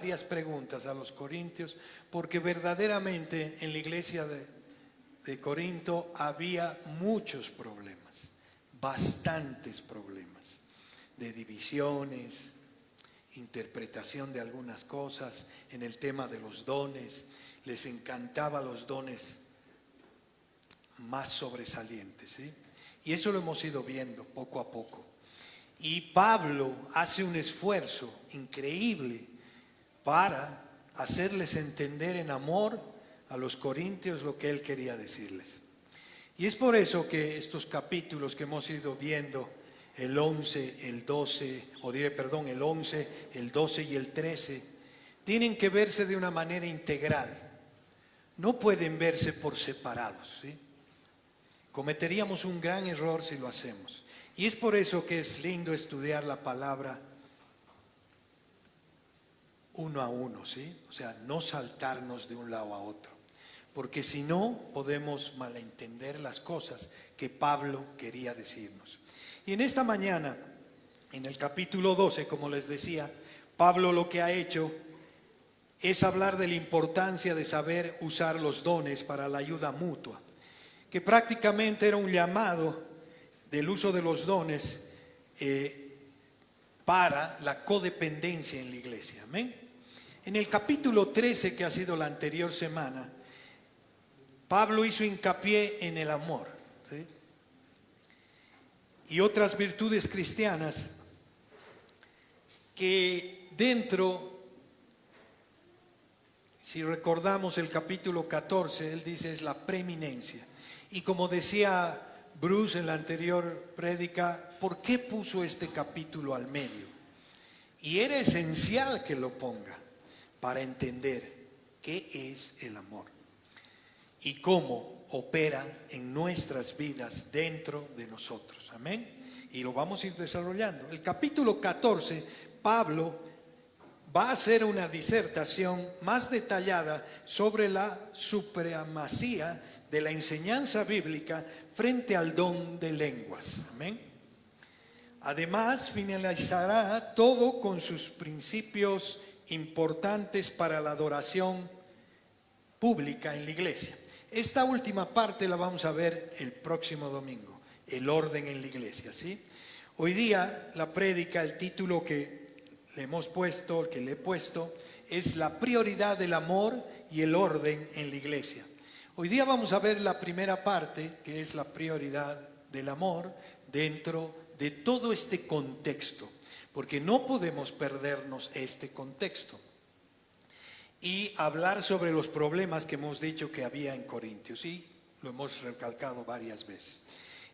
varias preguntas a los corintios, porque verdaderamente en la iglesia de Corinto había muchos problemas, bastantes problemas, de divisiones, interpretación de algunas cosas, en el tema de los dones. Les encantaban los dones más sobresalientes, ¿sí? Y eso lo hemos ido viendo poco a poco. Y Pablo hace un esfuerzo increíble para hacerles entender en amor a los corintios lo que él quería decirles. Y es por eso que estos capítulos que hemos ido viendo, el 11, el 12, el 11, el 12 y el 13, tienen que verse de una manera integral. No pueden verse por separados, ¿sí? Cometeríamos un gran error si lo hacemos. Y es por eso que es lindo estudiar la palabra uno a uno, ¿sí? O sea, no saltarnos de un lado a otro. Porque si no, podemos malentender las cosas que Pablo quería decirnos. Y en esta mañana, en el capítulo 12, como les decía, Pablo lo que ha hecho es hablar de la importancia de saber usar los dones para la ayuda mutua, que prácticamente era un llamado del uso de los dones para la codependencia en la iglesia. Amén. En el capítulo 13, que ha sido la anterior semana, Pablo hizo hincapié en el amor, ¿sí? Y otras virtudes cristianas que dentro, si recordamos el capítulo 14, él dice es la preeminencia. Y como decía Bruce en la anterior prédica, ¿por qué puso este capítulo al medio? Y era esencial que lo ponga para entender qué es el amor y cómo opera en nuestras vidas dentro de nosotros. Amén. Y lo vamos a ir desarrollando. El capítulo 14, Pablo va a hacer una disertación más detallada sobre la supremacía de la enseñanza bíblica frente al don de lenguas. Amén. Además, finalizará todo con sus principios importantes para la adoración pública en la iglesia. Esta última parte la vamos a ver el próximo domingo, el orden en la iglesia, ¿sí? Hoy día la prédica, el título que le hemos puesto, que le he puesto, es la prioridad del amor y el orden en la iglesia. Hoy día vamos a ver la primera parte, que es la prioridad del amor dentro de todo este contexto, porque no podemos perdernos este contexto y hablar sobre los problemas que hemos dicho que había en Corintios, y lo hemos recalcado varias veces.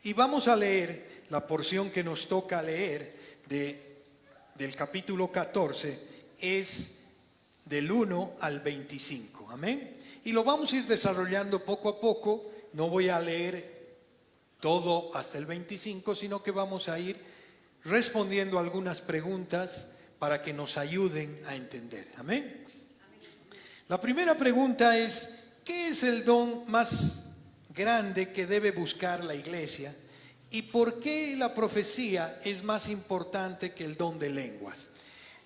Y vamos a leer la porción que nos toca leer del capítulo 14, es del 1 al 25, amén. Y lo vamos a ir desarrollando poco a poco. No voy a leer todo hasta el 25, sino que vamos a ir respondiendo algunas preguntas para que nos ayuden a entender, amén. La primera pregunta es, ¿qué es el don más grande que debe buscar la iglesia? ¿Y por qué la profecía es más importante que el don de lenguas?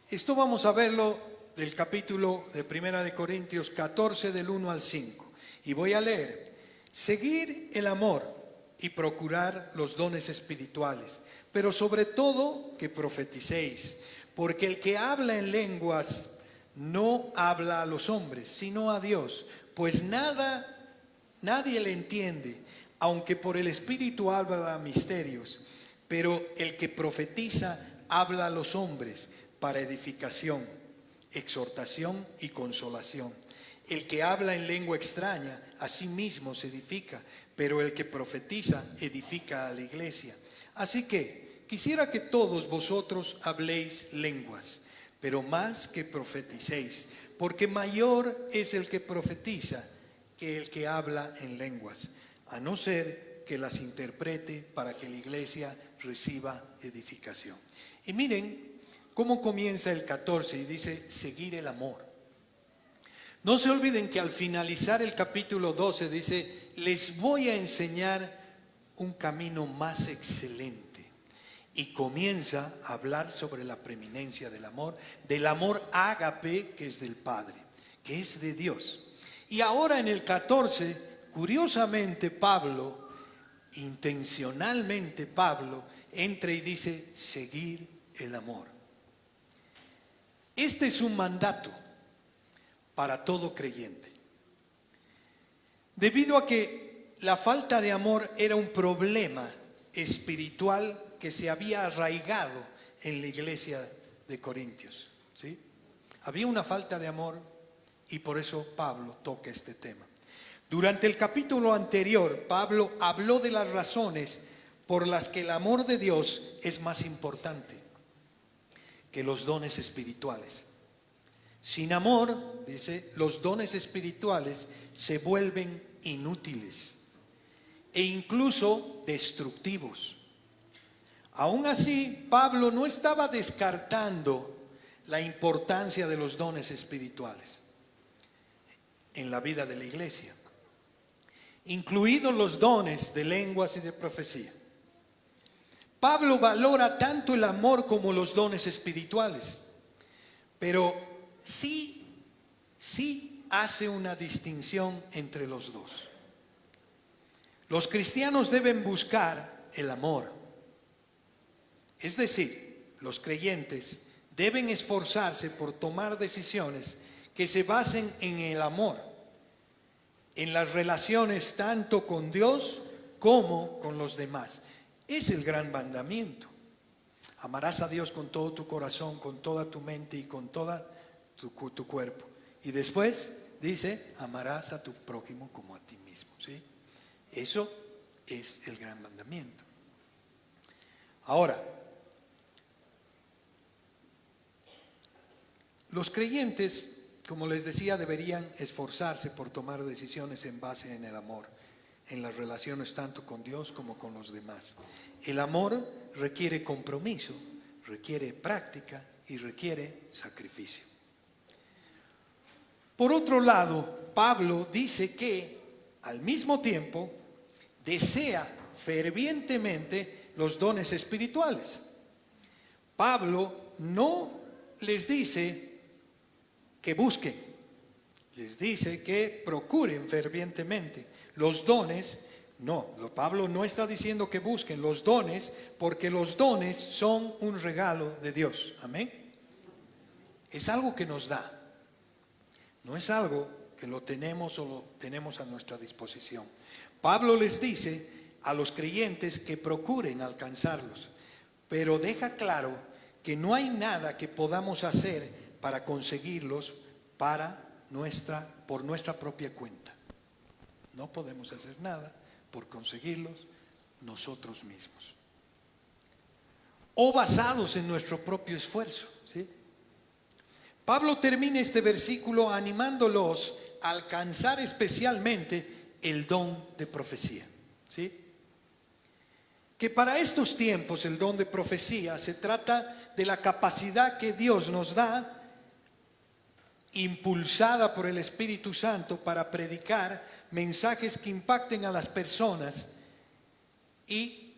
Esto vamos a verlo del capítulo de 1 de Corintios 14, del 1 al 5. Y voy a leer: seguir el amor y procurar los dones espirituales, pero sobre todo que profeticéis, porque el que habla en lenguas no habla a los hombres, sino a Dios, pues nadie le entiende, aunque por el Espíritu habla misterios. Pero el que profetiza habla a los hombres para edificación, exhortación y consolación. El que habla en lengua extraña a sí mismo se edifica, pero el que profetiza edifica a la iglesia. Así que quisiera que todos vosotros habléis lenguas, pero más que profeticéis, porque mayor es el que profetiza que el que habla en lenguas, a no ser que las interprete para que la iglesia reciba edificación. Y miren cómo comienza el 14 y dice seguir el amor. No se olviden que al finalizar el capítulo 12 dice, les voy a enseñar un camino más excelente. y comienza a hablar sobre la preeminencia del amor ágape, que es del Padre, que es de Dios. Y ahora en el 14, curiosamente Pablo, intencionalmente Pablo, entra y dice, seguir el amor. Este es un mandato para todo creyente. Debido a que la falta de amor era un problema espiritual que se había arraigado en la iglesia de Corintios, ¿sí? Había una falta de amor y por eso Pablo toca este tema. Durante el capítulo anterior, Pablo habló de las razones por las que el amor de Dios es más importante que los dones espirituales. Sin amor, dice, los dones espirituales se vuelven inútiles e incluso destructivos. Aún así, Pablo no estaba descartando la importancia de los dones espirituales en la vida de la iglesia, incluidos los dones de lenguas y de profecía. Pablo valora tanto el amor como los dones espirituales, pero sí hace una distinción entre los dos. Los cristianos deben buscar el amor. Es decir, los creyentes deben esforzarse por tomar decisiones que se basen en el amor, en las relaciones tanto con Dios como con los demás. Es el gran mandamiento. Amarás a Dios con todo tu corazón, con toda tu mente y con toda tu cuerpo. Y después dice, amarás a tu prójimo como a ti mismo, ¿sí? Eso es el gran mandamiento. Ahora, los creyentes, como les decía, deberían esforzarse por tomar decisiones en base en el amor, en las relaciones tanto con Dios como con los demás. El amor requiere compromiso, requiere práctica y requiere sacrificio. Por otro lado, Pablo dice que al mismo tiempo desea fervientemente los dones espirituales. Pablo no les dice que busquen, les dice que procuren fervientemente los dones. No, Pablo no está diciendo que busquen los dones, porque los dones son un regalo de Dios. Amén. Es algo que nos da, no es algo que lo tenemos o lo tenemos a nuestra disposición. Pablo les dice a los creyentes que procuren alcanzarlos, pero deja claro que no hay nada que podamos hacer para conseguirlos por nuestra propia cuenta. No podemos hacer nada por conseguirlos nosotros mismos, o basados en nuestro propio esfuerzo, ¿sí? Pablo termina este versículo animándolos a alcanzar especialmente el don de profecía, ¿sí? Que para estos tiempos el don de profecía se trata de la capacidad que Dios nos da, impulsada por el Espíritu Santo, para predicar mensajes que impacten a las personas y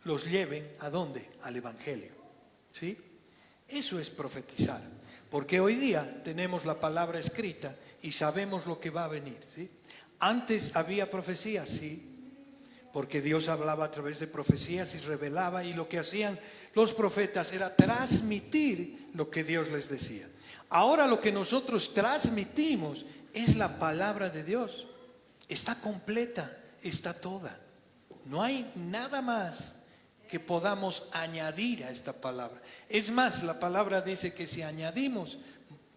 los lleven ¿a dónde? Al Evangelio, ¿sí? Eso es profetizar, porque hoy día tenemos la palabra escrita y sabemos lo que va a venir, ¿sí? Antes había profecía, sí, porque Dios hablaba a través de profecías y revelaba, y lo que hacían los profetas era transmitir lo que Dios les decía. Ahora lo que nosotros transmitimos es la palabra de Dios. Está completa, está toda. No hay nada más que podamos añadir a esta palabra. Es más, la palabra dice que si añadimos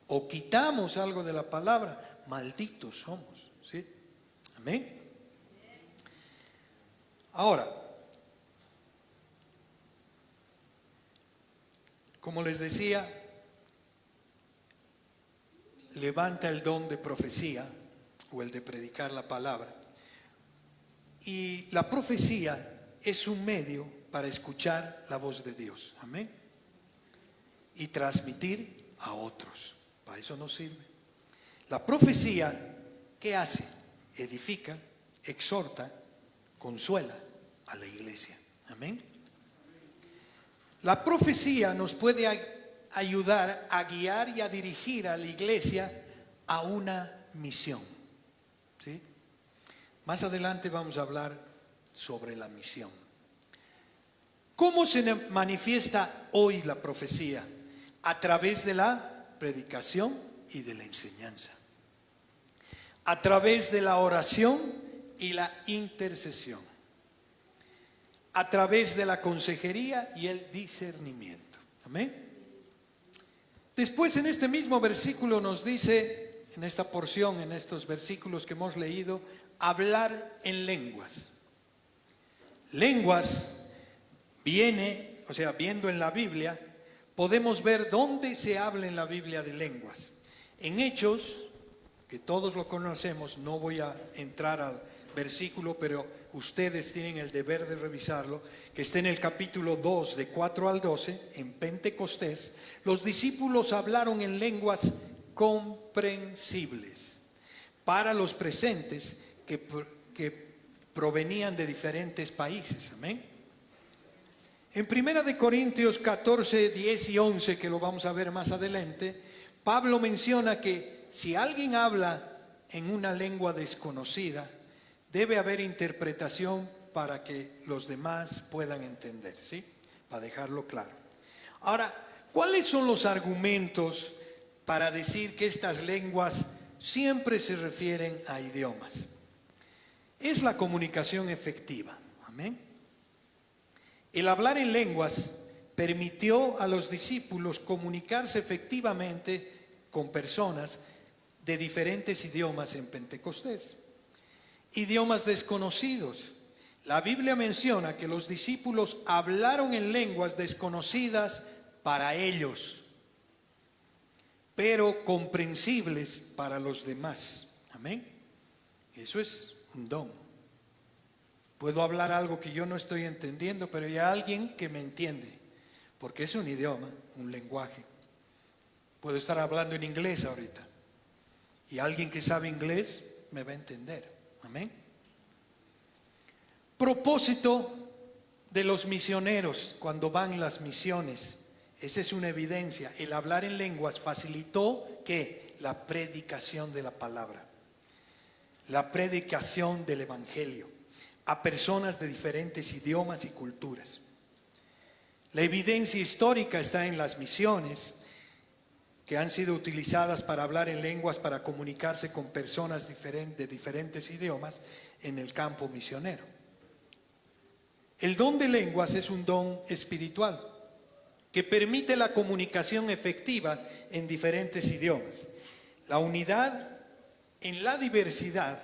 o quitamos algo de la palabra, malditos somos, ¿sí? Amén. Ahora, como les decía, levanta el don de profecía o el de predicar la palabra. Y la profecía es un medio para escuchar la voz de Dios. Amén. Y transmitir a otros. Para eso nos sirve. La profecía, ¿qué hace? Edifica, exhorta, consuela a la iglesia. Amén. La profecía nos puede ayudar a guiar y a dirigir a la iglesia a una misión. ¿Sí? Más adelante vamos a hablar sobre la misión. ¿Cómo se manifiesta hoy la profecía? A través de la predicación y de la enseñanza. A través de la oración y la intercesión. A través de la consejería y el discernimiento. Amén. Después en este mismo versículo nos dice, en esta porción, en estos versículos que hemos leído, hablar en lenguas. Lenguas viene, o sea, viendo en la Biblia, podemos ver dónde se habla en la Biblia de lenguas. En Hechos, que todos lo conocemos, no voy a entrar al versículo, pero ustedes tienen el deber de revisarlo, que está en el capítulo 2, de 4 al 12, en Pentecostés. Los discípulos hablaron en lenguas comprensibles para los presentes que provenían de diferentes países. Amén. En 1 Corintios 14, 10 y 11, que lo vamos a ver más adelante, Pablo menciona que si alguien habla en una lengua desconocida, debe haber interpretación para que los demás puedan entender, ¿sí? Para dejarlo claro. Ahora, ¿cuáles son los argumentos para decir que estas lenguas siempre se refieren a idiomas? Es la comunicación efectiva. Amén. El hablar en lenguas permitió a los discípulos comunicarse efectivamente con personas de diferentes idiomas en Pentecostés. Idiomas desconocidos. La Biblia menciona que los discípulos hablaron en lenguas desconocidas para ellos, pero comprensibles para los demás. Amén. Eso es un don. Puedo hablar algo que yo no estoy entendiendo, pero hay alguien que me entiende, porque es un idioma, un lenguaje. Puedo estar hablando en inglés ahorita, y alguien que sabe inglés me va a entender. Amén. Propósito de los misioneros cuando van las misiones. Esa es una evidencia. El hablar en lenguas facilitó que la predicación de la palabra, la predicación del evangelio a personas de diferentes idiomas y culturas. La evidencia histórica está en las misiones que han sido utilizadas para hablar en lenguas, para comunicarse con personas de diferentes idiomas en el campo misionero. El don de lenguas es un don espiritual que permite la comunicación efectiva en diferentes idiomas. La unidad en la diversidad.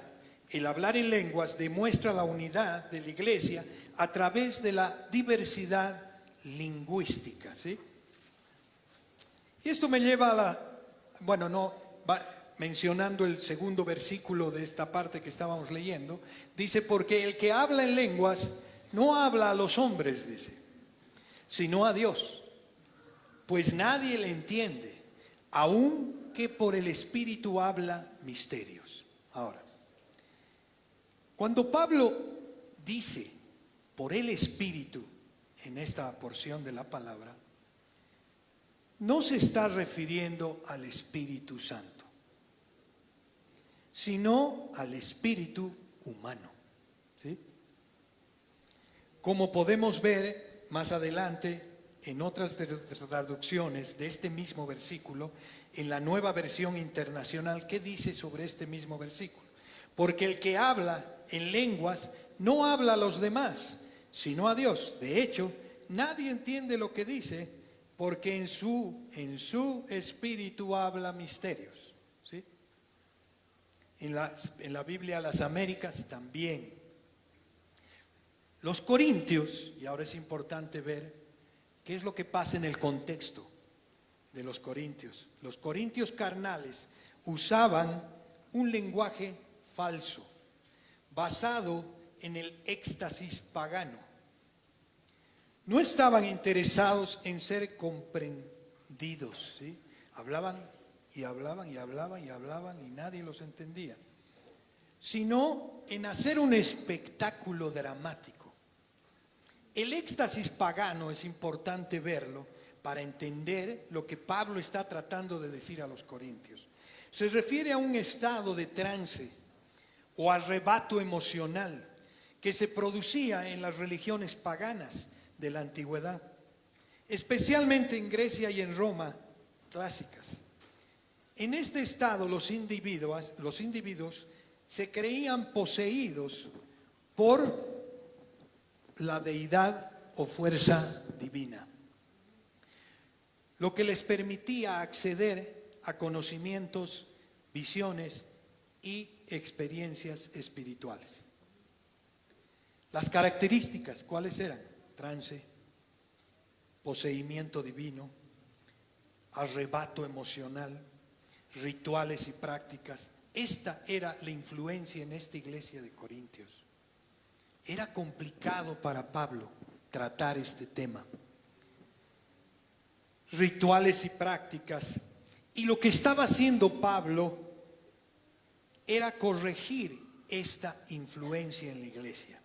El hablar en lenguas demuestra la unidad de la iglesia a través de la diversidad lingüística, ¿sí? Y esto me lleva a mencionando el segundo versículo de esta parte que estábamos leyendo, dice, porque el que habla en lenguas no habla a los hombres, dice, sino a Dios, pues nadie le entiende, aun que por el Espíritu habla misterios. Ahora, cuando Pablo dice por el Espíritu en esta porción de la palabra, no se está refiriendo al Espíritu Santo, sino al espíritu humano, ¿sí? Como podemos ver más adelante en otras traducciones de este mismo versículo, en la Nueva Versión Internacional, ¿qué dice sobre este mismo versículo? Porque el que habla en lenguas no habla a los demás, sino a Dios. De hecho, nadie entiende lo que dice, porque en su espíritu habla misterios. ¿Sí? En la Biblia las Américas también. Los corintios, y ahora es importante ver qué es lo que pasa en el contexto de los corintios. Los corintios carnales usaban un lenguaje falso, basado en el éxtasis pagano. No estaban interesados en ser comprendidos, ¿sí? Hablaban y hablaban y hablaban y hablaban y nadie los entendía, sino en hacer un espectáculo dramático, El éxtasis pagano es importante verlo para entender lo que Pablo está tratando de decir a los corintios. Se refiere a un estado de trance o arrebato emocional que se producía en las religiones paganas de la antigüedad, especialmente en Grecia y en Roma clásicas. En este estado los individuos se creían poseídos por la deidad o fuerza divina, lo que les permitía acceder a conocimientos, visiones y experiencias espirituales. Las características, ¿cuáles eran? Trance, poseimiento divino, arrebato emocional, rituales y prácticas. Esta era la influencia en esta iglesia de Corintios. Era complicado para Pablo tratar este tema. Rituales y prácticas. Y lo que estaba haciendo Pablo era corregir esta influencia en la iglesia,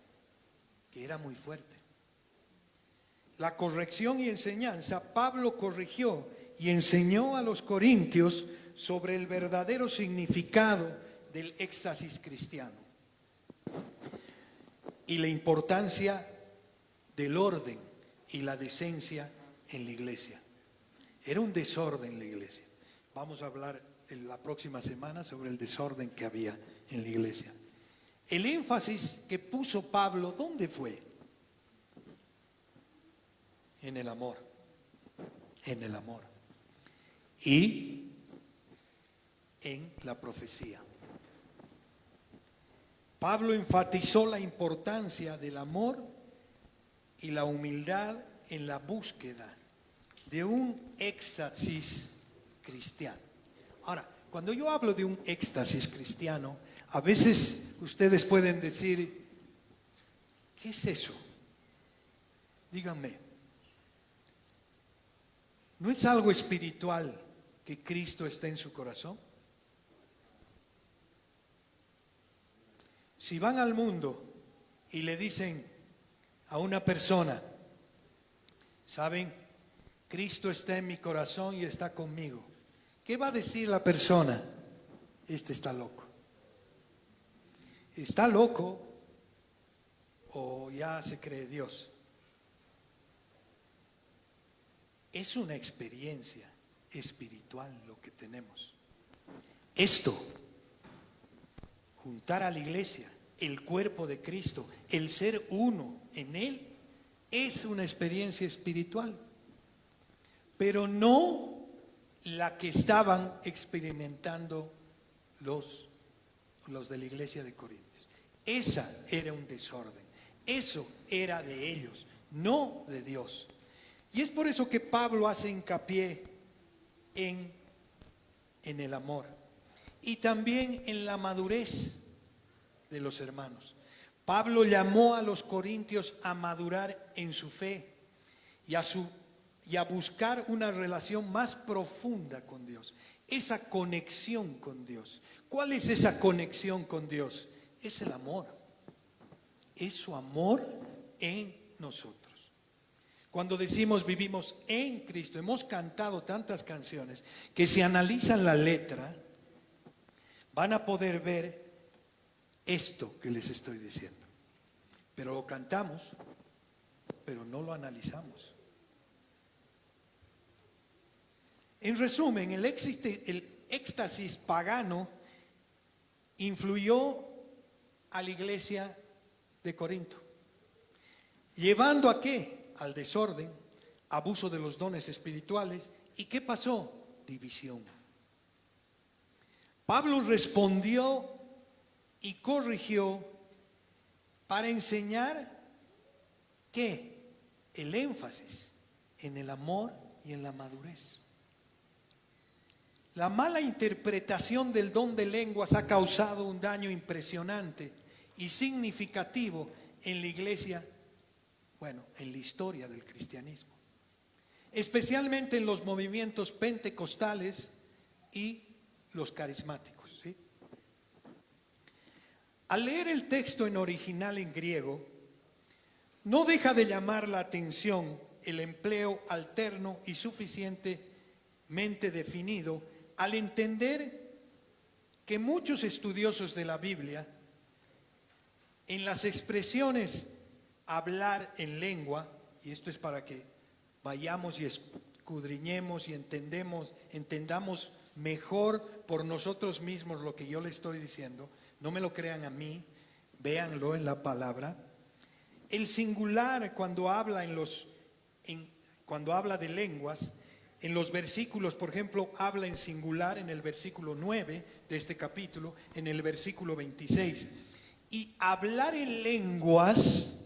que era muy fuerte. La corrección y enseñanza, Pablo corrigió y enseñó a los corintios sobre el verdadero significado del éxtasis cristiano y la importancia del orden y la decencia en la iglesia. Era un desorden en la iglesia. Vamos a hablar en la próxima semana sobre el desorden que había en la iglesia. El énfasis que puso Pablo, ¿dónde fue? En el amor. En el amor. Y en la profecía. Pablo enfatizó la importancia del amor y la humildad en la búsqueda de un éxtasis cristiano. Ahora, cuando yo hablo de un éxtasis cristiano, a veces ustedes pueden decir, ¿qué es eso? Díganme, ¿no es algo espiritual que Cristo esté en su corazón? Si van al mundo y le dicen a una persona, ¿saben? Cristo está en mi corazón y está conmigo. ¿Qué va a decir la persona? Este está loco. ¿Está loco o ya se cree Dios? Es una experiencia espiritual lo que tenemos. Esto, juntar a la iglesia, el cuerpo de Cristo, el ser uno en Él, es una experiencia espiritual, pero no la que estaban experimentando los de la iglesia de Corintios. Esa era un desorden, eso era de ellos, no de Dios. Y es por eso que Pablo hace hincapié en el amor y también en la madurez de los hermanos. Pablo llamó a los corintios a madurar en su fe y a buscar una relación más profunda con Dios, esa conexión con Dios. ¿Cuál es esa conexión con Dios? Es el amor, es su amor en nosotros. Cuando decimos vivimos en Cristo, hemos cantado tantas canciones que si analizan la letra van a poder ver esto que les estoy diciendo. Pero lo cantamos, pero no lo analizamos. En resumen, el éxtasis pagano influyó a la iglesia de Corinto, llevando ¿a qué? Al desorden, abuso de los dones espirituales. ¿Y qué pasó? División. Pablo respondió y corrigió para enseñar que el énfasis en el amor y en la madurez. La mala interpretación del don de lenguas ha causado un daño impresionante y significativo en la iglesia, en la historia del cristianismo, especialmente en los movimientos pentecostales y los carismáticos, ¿sí? Al leer el texto en original en griego, No deja de llamar la atención el empleo alterno y suficientemente definido al entender que muchos estudiosos de la Biblia, en las expresiones hablar en lengua, y esto es para que vayamos y escudriñemos y entendamos mejor por nosotros mismos lo que yo le estoy diciendo, no me lo crean a mí, véanlo en la palabra. El singular cuando habla cuando habla de lenguas, en los versículos, por ejemplo, habla en singular en el versículo 9 de este capítulo, en el versículo 26. Y hablar en lenguas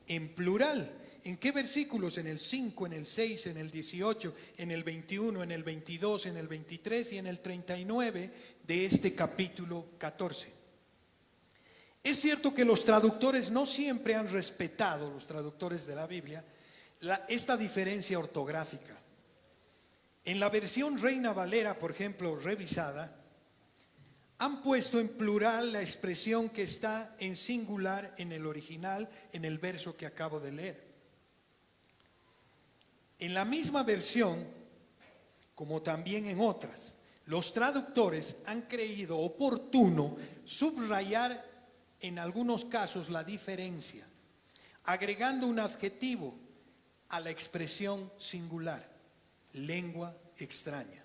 en plural. ¿En qué versículos? En el 5, en el 6, en el 18, en el 21, en el 22, en el 23 y en el 39 de este capítulo 14. Es cierto que los traductores no siempre han respetado, los traductores de la Biblia, esta diferencia ortográfica. En la versión Reina Valera, por ejemplo, revisada, han puesto en plural la expresión que está en singular en el original, en el verso que acabo de leer. En la misma versión, como también en otras, los traductores han creído oportuno subrayar en algunos casos la diferencia, agregando un adjetivo a la expresión singular, lengua extraña.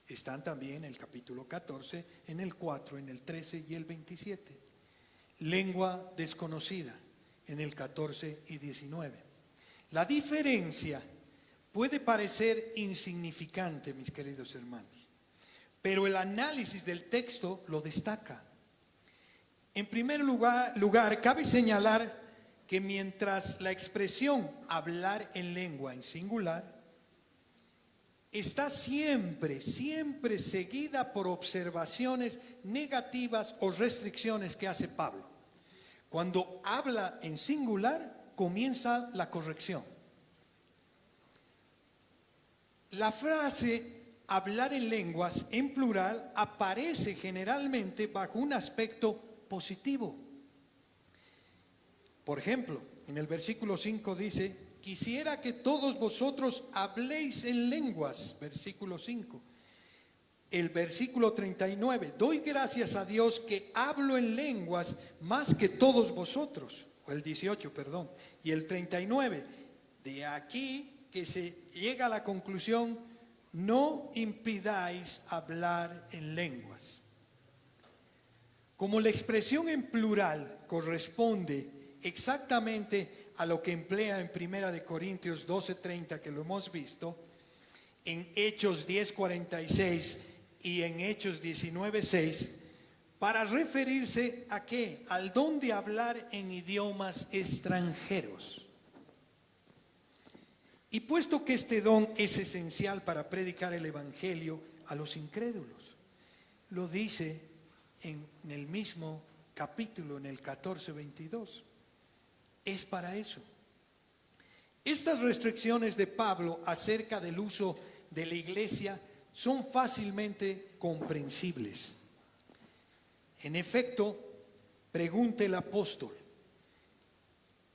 Están también en el capítulo 14, en el 4, en el 13 y el 27. Lengua desconocida en el 14 y 19. La diferencia puede parecer insignificante, mis queridos hermanos, pero el análisis del texto lo destaca. En primer lugar, cabe señalar que mientras la expresión hablar en lengua en singular está siempre seguida por observaciones negativas o restricciones que hace Pablo. Cuando habla en singular, comienza la corrección. La frase hablar en lenguas en plural aparece generalmente bajo un aspecto positivo. Por ejemplo, en el versículo 5 dice: quisiera que todos vosotros habléis en lenguas, versículo 5. El versículo 39, doy gracias a Dios que hablo en lenguas más que todos vosotros, o el 18, perdón. Y el 39, de aquí que se llega a la conclusión, no impidáis hablar en lenguas. Como la expresión en plural corresponde exactamente a lo que emplea en 1 Corintios 12:30, que lo hemos visto, en Hechos 10:46 y en Hechos 19:6, para referirse a ¿qué? Al don de hablar en idiomas extranjeros. Y puesto que este don es esencial para predicar el evangelio a los incrédulos, lo dice en el mismo capítulo, en el 14:22. Es para eso. Estas restricciones de Pablo acerca del uso de la iglesia son fácilmente comprensibles. En efecto, pregunta el apóstol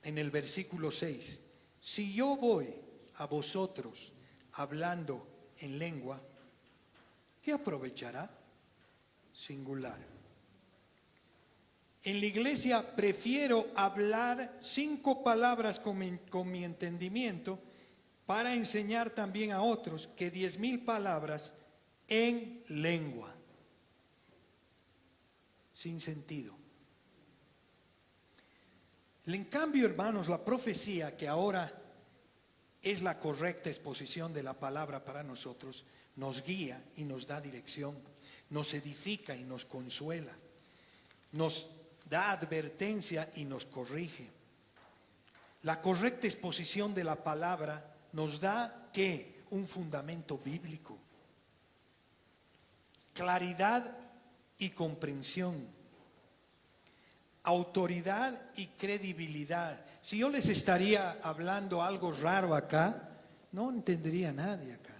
en el versículo 6: si yo voy a vosotros hablando en lengua, ¿qué aprovechará? Singular. En la iglesia prefiero hablar 5 palabras con mi entendimiento para enseñar también a otros que 10,000 palabras en lengua. Sin sentido. En cambio, hermanos, la profecía, que ahora es la correcta exposición de la palabra para nosotros, nos guía y nos da dirección, nos edifica y nos consuela, nos da advertencia y nos corrige. La correcta exposición de la palabra nos da ¿qué? Un fundamento bíblico, claridad y comprensión, autoridad y credibilidad. Si yo les estaría hablando algo raro acá, no entendería nadie acá.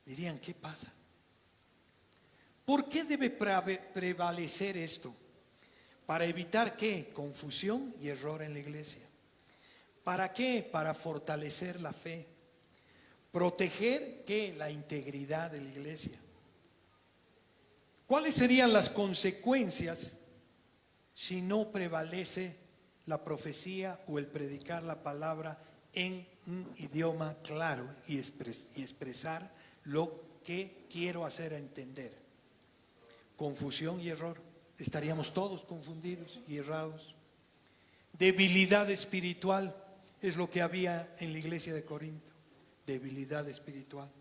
Dirían, ¿qué pasa? ¿Por qué debe prevalecer esto? Para evitar ¿qué? Confusión y error en la iglesia. ¿Para qué? Para fortalecer la fe. Proteger, ¿qué? La integridad de la iglesia. ¿Cuáles serían las consecuencias si no prevalece la profecía o el predicar la palabra en un idioma claro y expresar lo que quiero hacer entender? Confusión y error. Estaríamos todos confundidos y errados. Debilidad espiritual es lo que había en la iglesia de Corinto. Debilidad espiritual.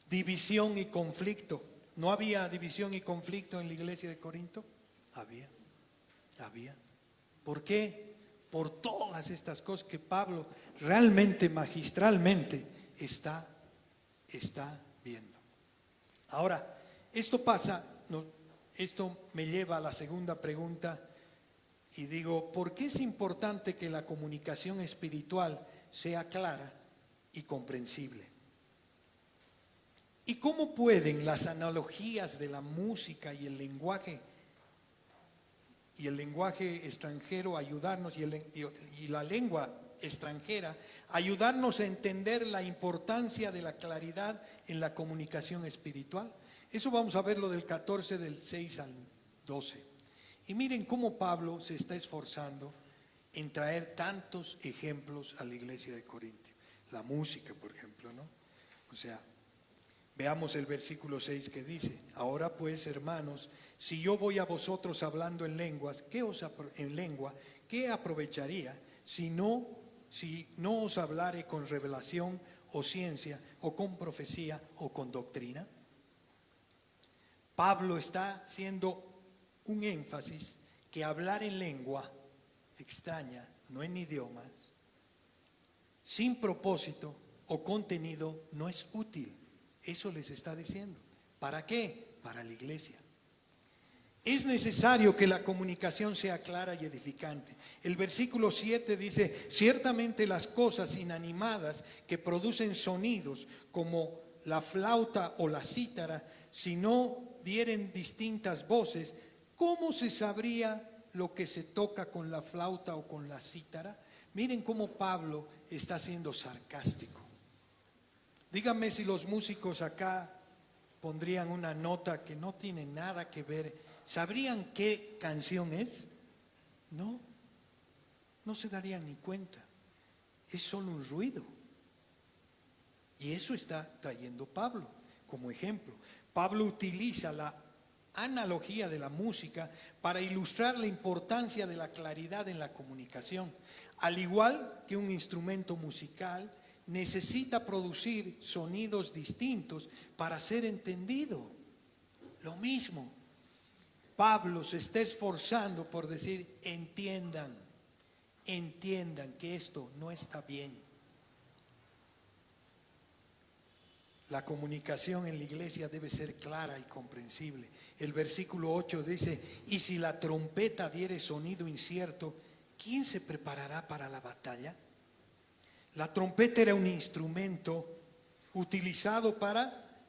División y conflicto. ¿No había división y conflicto en la iglesia de Corinto? Había. ¿Por qué? Por todas estas cosas que Pablo realmente, magistralmente está viendo. Ahora, esto pasa, esto me lleva a la segunda pregunta y digo, ¿por qué es importante que la comunicación espiritual sea clara y comprensible? ¿Y cómo pueden las analogías de la música y el lenguaje extranjero ayudarnos y la lengua extranjera ayudarnos a entender la importancia de la claridad en la comunicación espiritual? Eso vamos a verlo del 14, del 6 al 12. Y miren cómo Pablo se está esforzando en traer tantos ejemplos a la iglesia de Corinto. La música, por ejemplo, ¿no? O sea, veamos el versículo 6 que dice: ahora pues, hermanos, si yo voy a vosotros hablando en lenguas, ¿qué aprovecharía si no os hablare con revelación o ciencia o con profecía o con doctrina? Pablo está haciendo un énfasis que hablar en lengua extraña, no en idiomas, sin propósito o contenido, no es útil. Eso les está diciendo. ¿Para qué? Para la iglesia. Es necesario que la comunicación sea clara y edificante. El versículo 7 dice: ciertamente las cosas inanimadas que producen sonidos como la flauta o la cítara, si no dieren distintas voces, ¿cómo se sabría lo que se toca con la flauta o con la cítara? Miren cómo Pablo está siendo sarcástico. Díganme si los músicos acá pondrían una nota que no tiene nada que ver. ¿Sabrían qué canción es? No se darían ni cuenta. Es solo un ruido. Y eso está trayendo Pablo como ejemplo. Pablo utiliza la analogía de la música para ilustrar la importancia de la claridad en la comunicación. Al igual que un instrumento musical necesita producir sonidos distintos para ser entendido. Lo mismo, Pablo se está esforzando por decir: entiendan que esto no está bien. La comunicación en la iglesia debe ser clara y comprensible. El versículo 8 dice: y si la trompeta diere sonido incierto, ¿quién se preparará para la batalla? La trompeta era un instrumento utilizado para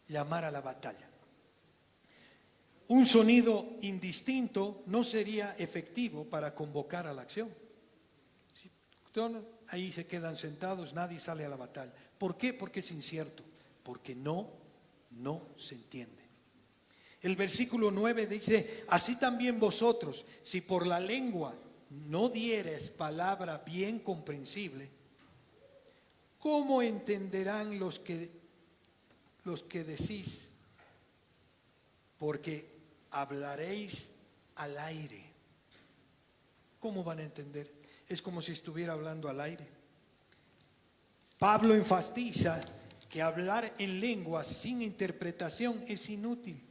llamar a la batalla. Un sonido indistinto no sería efectivo para convocar a la acción. Ahí se quedan sentados, nadie sale a la batalla. ¿Por qué? Porque es incierto, porque no se entiende. El versículo 9 dice: así también vosotros, si por la lengua no dieres palabra bien comprensible, ¿cómo entenderán los que decís? Porque hablaréis al aire. ¿Cómo van a entender? Es como si estuviera hablando al aire. Pablo enfatiza que hablar en lenguas sin interpretación es inútil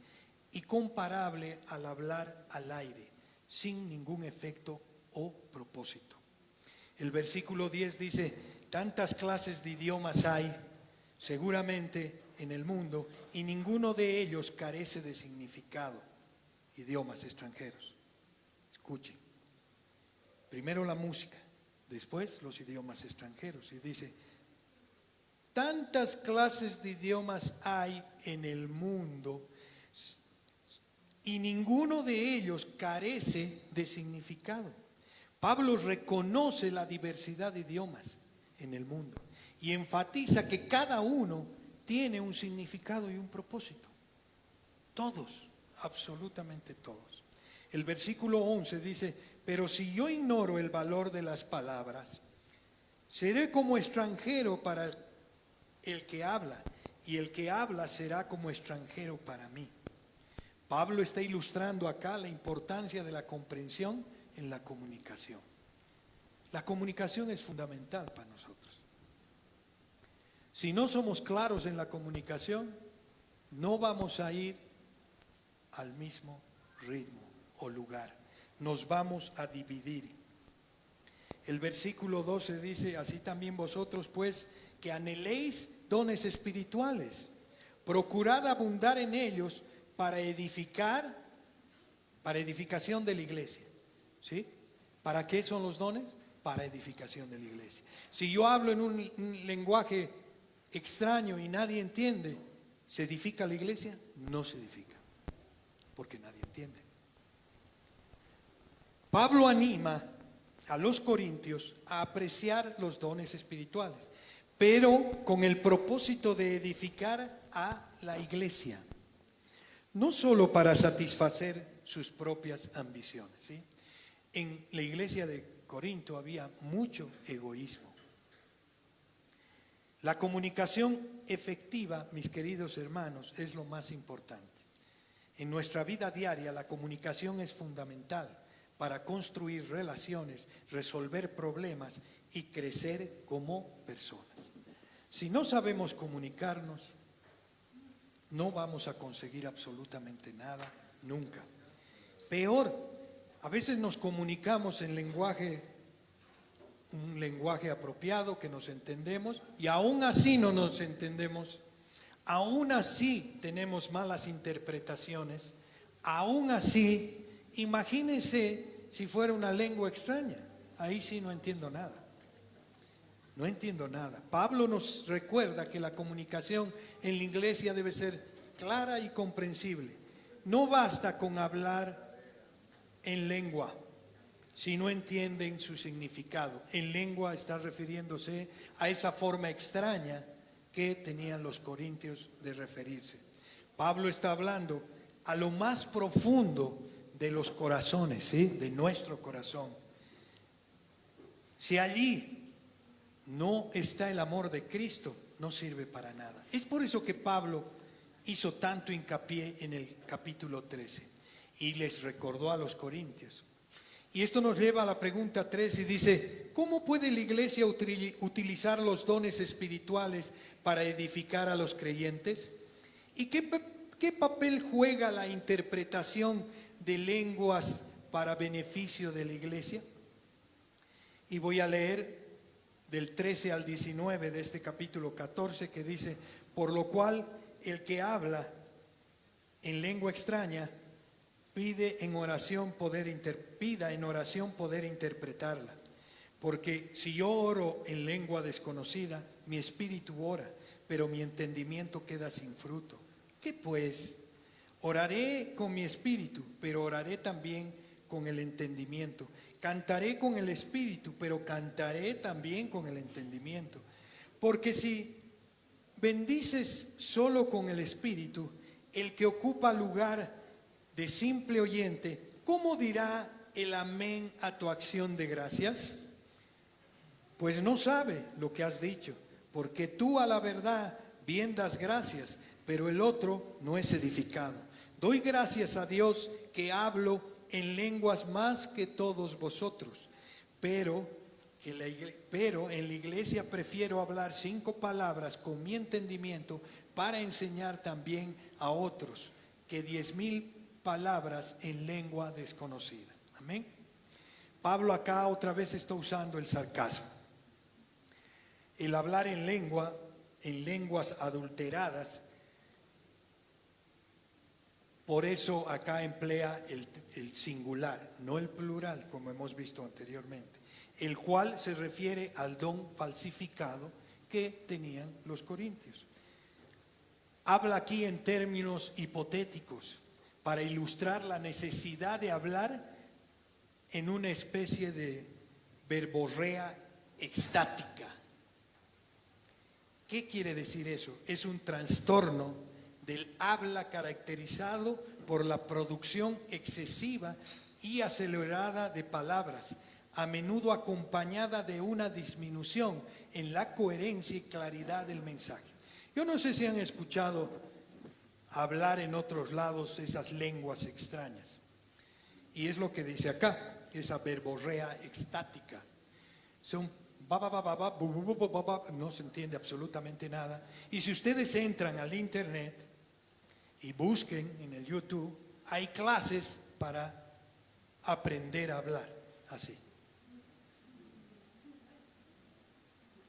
y comparable al hablar al aire, sin ningún efecto o propósito. El versículo 10 dice: tantas clases de idiomas hay seguramente en el mundo y ninguno de ellos carece de significado. Idiomas extranjeros. Escuchen. Primero la música, después los idiomas extranjeros. Y dice: tantas clases de idiomas hay en el mundo y ninguno de ellos carece de significado. Pablo reconoce la diversidad de idiomas en el mundo y enfatiza que cada uno tiene un significado y un propósito. Todos, absolutamente todos. El versículo 11 dice: pero si yo ignoro el valor de las palabras, seré como extranjero para el que habla, y el que habla será como extranjero para mí. Pablo está ilustrando acá la importancia de la comprensión en la comunicación. La comunicación es fundamental para nosotros. Si no somos claros en la comunicación, no vamos a ir al mismo ritmo o lugar. Nos vamos a dividir. El versículo 12 dice: así también vosotros, pues, que anheléis dones espirituales, procurad abundar en ellos para edificación de la iglesia. ¿Sí? ¿Para qué son los dones? Para edificación de la iglesia. Si yo hablo en un lenguaje extraño y nadie entiende, ¿se edifica la iglesia? No se edifica, porque nadie entiende. Pablo anima a los corintios a apreciar los dones espirituales, pero con el propósito de edificar a la iglesia, no solo para satisfacer sus propias ambiciones, ¿sí? En la iglesia de Corinto había mucho egoísmo. La comunicación efectiva, mis queridos hermanos, es lo más importante. En nuestra vida diaria la comunicación es fundamental para construir relaciones, resolver problemas y crecer como personas. Si no sabemos comunicarnos, no vamos a conseguir absolutamente nada, nunca. Peor, a veces nos comunicamos en un lenguaje apropiado que nos entendemos, y aún así no nos entendemos, aún así tenemos malas interpretaciones, aún así, imagínense si fuera una lengua extraña, ahí sí no entiendo nada. No entiendo nada. Pablo nos recuerda que la comunicación en la iglesia debe ser clara y comprensible. No basta con hablar en lengua si no entienden su significado. En lengua está refiriéndose a esa forma extraña que tenían los corintios de referirse. Pablo está hablando a lo más profundo de los corazones, ¿sí? De nuestro corazón. Si allí no está el amor de Cristo, no sirve para nada. Es por eso que Pablo hizo tanto hincapié en el capítulo 13 y les recordó a los corintios. Y esto nos lleva a la pregunta 3 y dice: ¿cómo puede la iglesia utilizar los dones espirituales para edificar a los creyentes? ¿Y qué papel juega la interpretación de lenguas para beneficio de la iglesia? Y voy a leer del 13 al 19 de este capítulo 14, que dice: por lo cual el que habla en lengua extraña pida en oración poder interpretarla. Porque si yo oro en lengua desconocida, mi espíritu ora, pero mi entendimiento queda sin fruto. ¿Qué pues? Oraré con mi espíritu, pero oraré también con el entendimiento. Cantaré con el espíritu, pero cantaré también con el entendimiento. Porque si bendices solo con el espíritu, el que ocupa lugar de simple oyente, ¿cómo dirá el amén a tu acción de gracias? Pues no sabe lo que has dicho, porque tú a la verdad bien das gracias, pero el otro no es edificado. Doy gracias a Dios que hablo en lenguas más que todos vosotros, pero en la iglesia prefiero hablar 5 palabras con mi entendimiento para enseñar también a otros que 10,000 palabras en lengua desconocida. Amén. Pablo acá otra vez está usando el sarcasmo. El hablar en lenguas adulteradas. Por eso acá emplea el singular, no el plural, como hemos visto anteriormente, el cual se refiere al don falsificado que tenían los corintios. Habla aquí en términos hipotéticos para ilustrar la necesidad de hablar en una especie de verborrea extática. ¿Qué quiere decir eso? Es un trastorno del habla caracterizado por la producción excesiva y acelerada de palabras, a menudo acompañada de una disminución en la coherencia y claridad del mensaje. Yo no sé si han escuchado hablar en otros lados esas lenguas extrañas. Y es lo que dice acá, esa verborrea extática. Son no se entiende absolutamente nada. Y si ustedes entran al internet y busquen en el YouTube, hay clases para aprender a hablar así.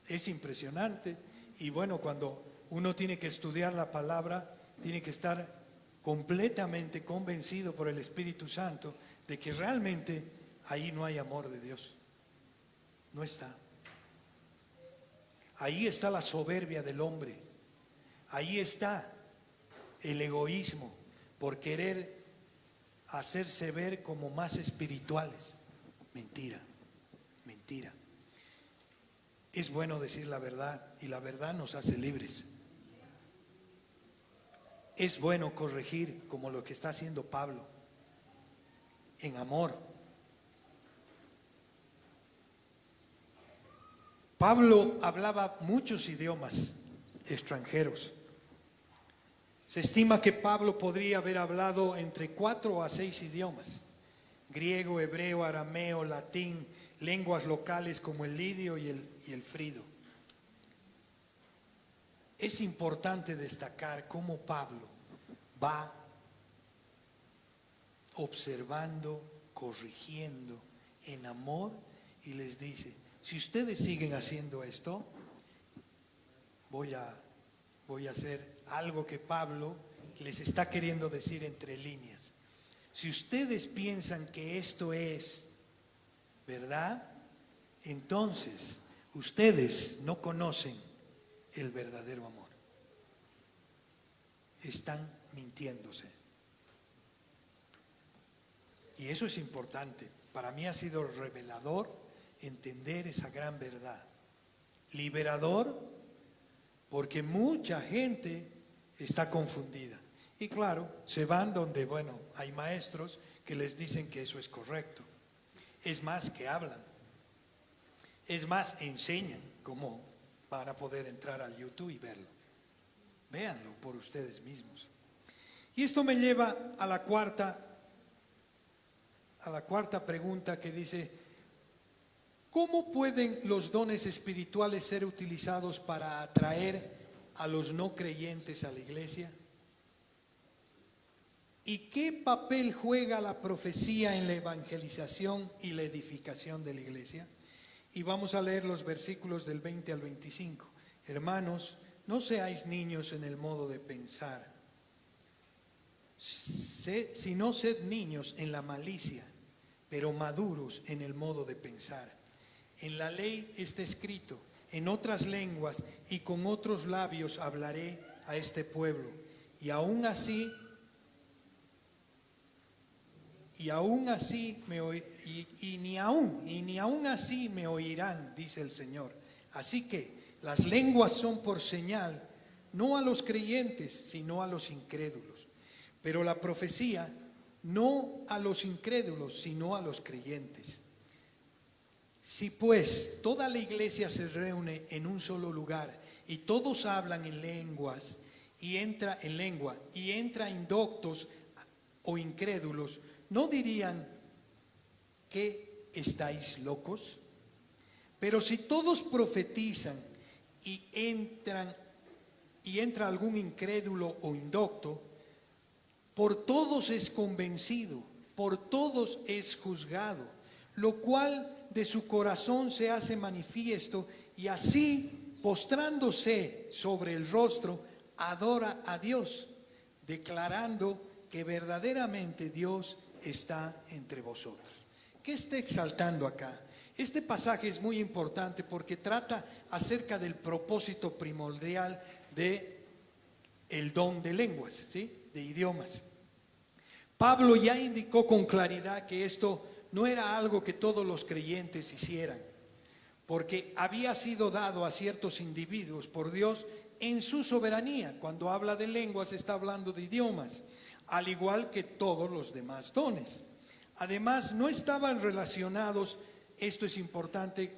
Es impresionante. Y bueno, cuando uno tiene que estudiar la palabra, tiene que estar completamente convencido por el Espíritu Santo de que realmente ahí no hay amor de Dios. No está. Ahí está la soberbia del hombre. Ahí está el egoísmo por querer hacerse ver como más espirituales. Mentira, mentira. Es bueno decir la verdad y la verdad nos hace libres. Es bueno corregir como lo que está haciendo Pablo, en amor. Pablo hablaba muchos idiomas extranjeros. Se estima que Pablo podría haber hablado entre 4 a 6 idiomas: griego, hebreo, arameo, latín, lenguas locales como el lidio y el frido. Es importante destacar cómo Pablo va observando, corrigiendo en amor y les dice: si ustedes siguen haciendo esto, voy a hacer algo que Pablo les está queriendo decir entre líneas. Si ustedes piensan que esto es verdad, entonces ustedes no conocen el verdadero amor. Están mintiéndose. Y eso es importante. Para mí ha sido revelador entender esa gran verdad. Liberador, porque mucha gente está confundida. Y claro, se van donde, bueno, hay maestros que les dicen que eso es correcto. Es más, que hablan. Es más, enseñan cómo van a poder entrar al YouTube y verlo. Véanlo por ustedes mismos. Y esto me lleva a la cuarta pregunta, que dice: ¿cómo pueden los dones espirituales ser utilizados para atraer a los no creyentes a la iglesia? ¿Y qué papel juega la profecía en la evangelización y la edificación de la iglesia? Y vamos a leer los versículos del 20 al 25. Hermanos, no seáis niños en el modo de pensar, sino sed niños en la malicia, pero maduros en el modo de pensar. En la ley está escrito: en otras lenguas y con otros labios hablaré a este pueblo, y aún así ni aún así me oirán, dice el Señor. Así que las lenguas son por señal, no a los creyentes, sino a los incrédulos. Pero la profecía, no a los incrédulos, sino a los creyentes. Si pues toda la iglesia se reúne en un solo lugar y todos hablan en lenguas y entra indoctos o incrédulos, ¿no dirían que estáis locos? Pero si todos profetizan y entra algún incrédulo o indocto, por todos es convencido, por todos es juzgado, lo cual de su corazón se hace manifiesto, y así, postrándose sobre el rostro, adora a Dios, declarando que verdaderamente Dios está entre vosotros. ¿Qué está exaltando acá? Este pasaje es muy importante porque trata acerca del propósito primordial de el don de lenguas, ¿sí? De idiomas. Pablo ya indicó con claridad que esto no era algo que todos los creyentes hicieran, porque había sido dado a ciertos individuos por Dios en su soberanía. Cuando habla de lenguas está hablando de idiomas, al igual que todos los demás dones. Además, no estaban relacionados, esto es importante,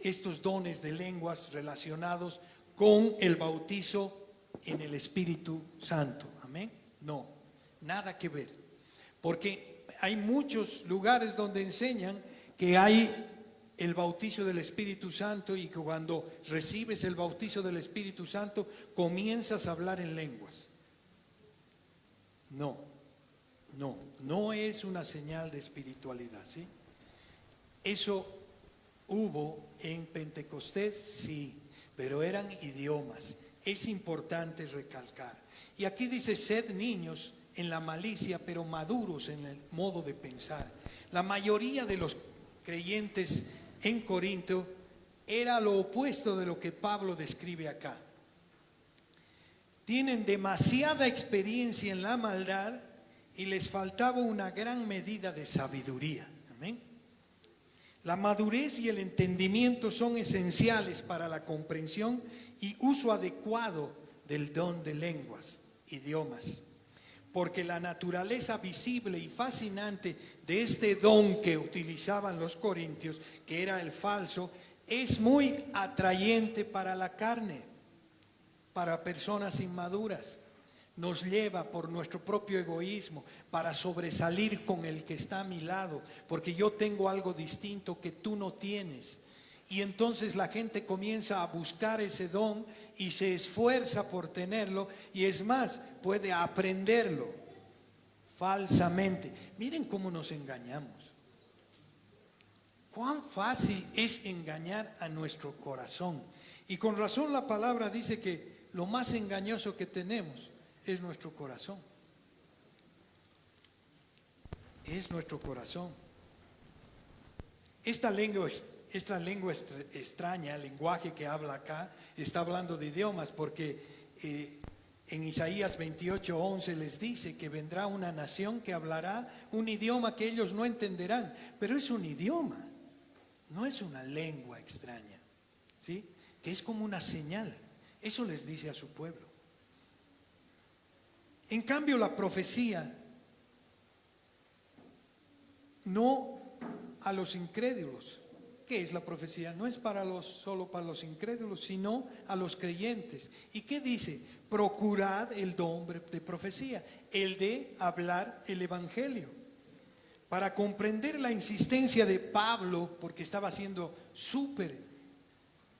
estos dones de lenguas relacionados con el bautizo en el Espíritu Santo. Amén. No, nada que ver. Porque hay muchos lugares donde enseñan que hay el bautizo del Espíritu Santo y que cuando recibes el bautizo del Espíritu Santo comienzas a hablar en lenguas. No es una señal de espiritualidad, ¿sí? Eso hubo en Pentecostés, sí, pero eran idiomas. Es importante recalcar. Y aquí dice, sed niños en la malicia, pero maduros en el modo de pensar. La mayoría de los creyentes en Corinto era lo opuesto de lo que Pablo describe acá. Tienen demasiada experiencia en la maldad y les faltaba una gran medida de sabiduría. Amén. La madurez y el entendimiento son esenciales para la comprensión y uso adecuado del don de lenguas, idiomas. Porque la naturaleza visible y fascinante de este don que utilizaban los corintios, que era el falso, es muy atrayente para la carne, para personas inmaduras. Nos lleva por nuestro propio egoísmo para sobresalir con el que está a mi lado, porque yo tengo algo distinto que tú no tienes. Y entonces la gente comienza a buscar ese don y se esfuerza por tenerlo, y es más, puede aprenderlo falsamente. Miren cómo nos engañamos. Cuán fácil es engañar a nuestro corazón. Y con razón la palabra dice que lo más engañoso que tenemos es nuestro corazón. Es nuestro corazón. Esta lengua extraña, el lenguaje que habla acá, está hablando de idiomas, porque en Isaías 28:11 les dice que vendrá una nación que hablará un idioma que ellos no entenderán, pero es un idioma, no es una lengua extraña, ¿sí? Que es como una señal. Eso les dice a su pueblo. En cambio, la profecía, no a los incrédulos. ¿Qué es la profecía? No es solo para los incrédulos, sino a los creyentes. ¿Y qué dice? Procurad el don de profecía, el de hablar el evangelio. Para comprender la insistencia de Pablo, porque estaba siendo súper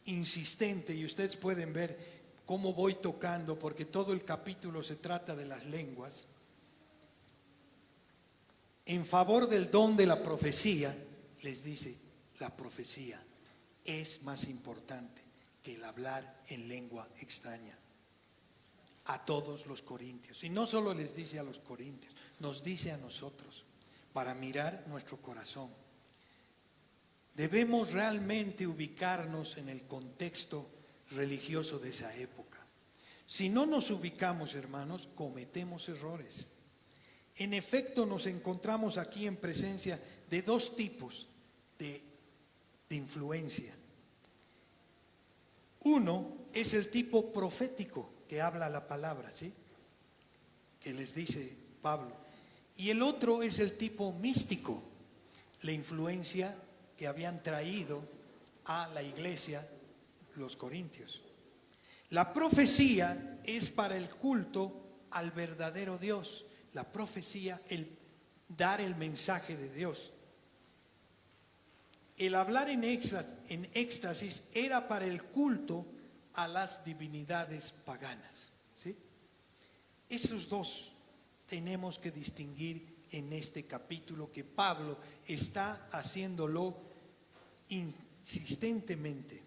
insistente, y ustedes pueden ver cómo voy tocando, porque todo el capítulo se trata de las lenguas, en favor del don de la profecía, les dice, la profecía es más importante que el hablar en lengua extraña. A todos los corintios. Y no solo les dice a los corintios, nos dice a nosotros, para mirar nuestro corazón. Debemos realmente ubicarnos en el contexto religioso de esa época. Si no nos ubicamos, hermanos, cometemos errores. En efecto, nos encontramos aquí en presencia de dos tipos de influencia. Uno es el tipo profético que habla la palabra, ¿sí? Que les dice Pablo. Y el otro es el tipo místico, la influencia que habían traído a la iglesia los corintios. La profecía es para el culto al verdadero Dios. La profecía, el dar el mensaje de Dios. El hablar en éxtasis era para el culto a las divinidades paganas, ¿sí? Esos dos tenemos que distinguir en este capítulo, que Pablo está haciéndolo insistentemente.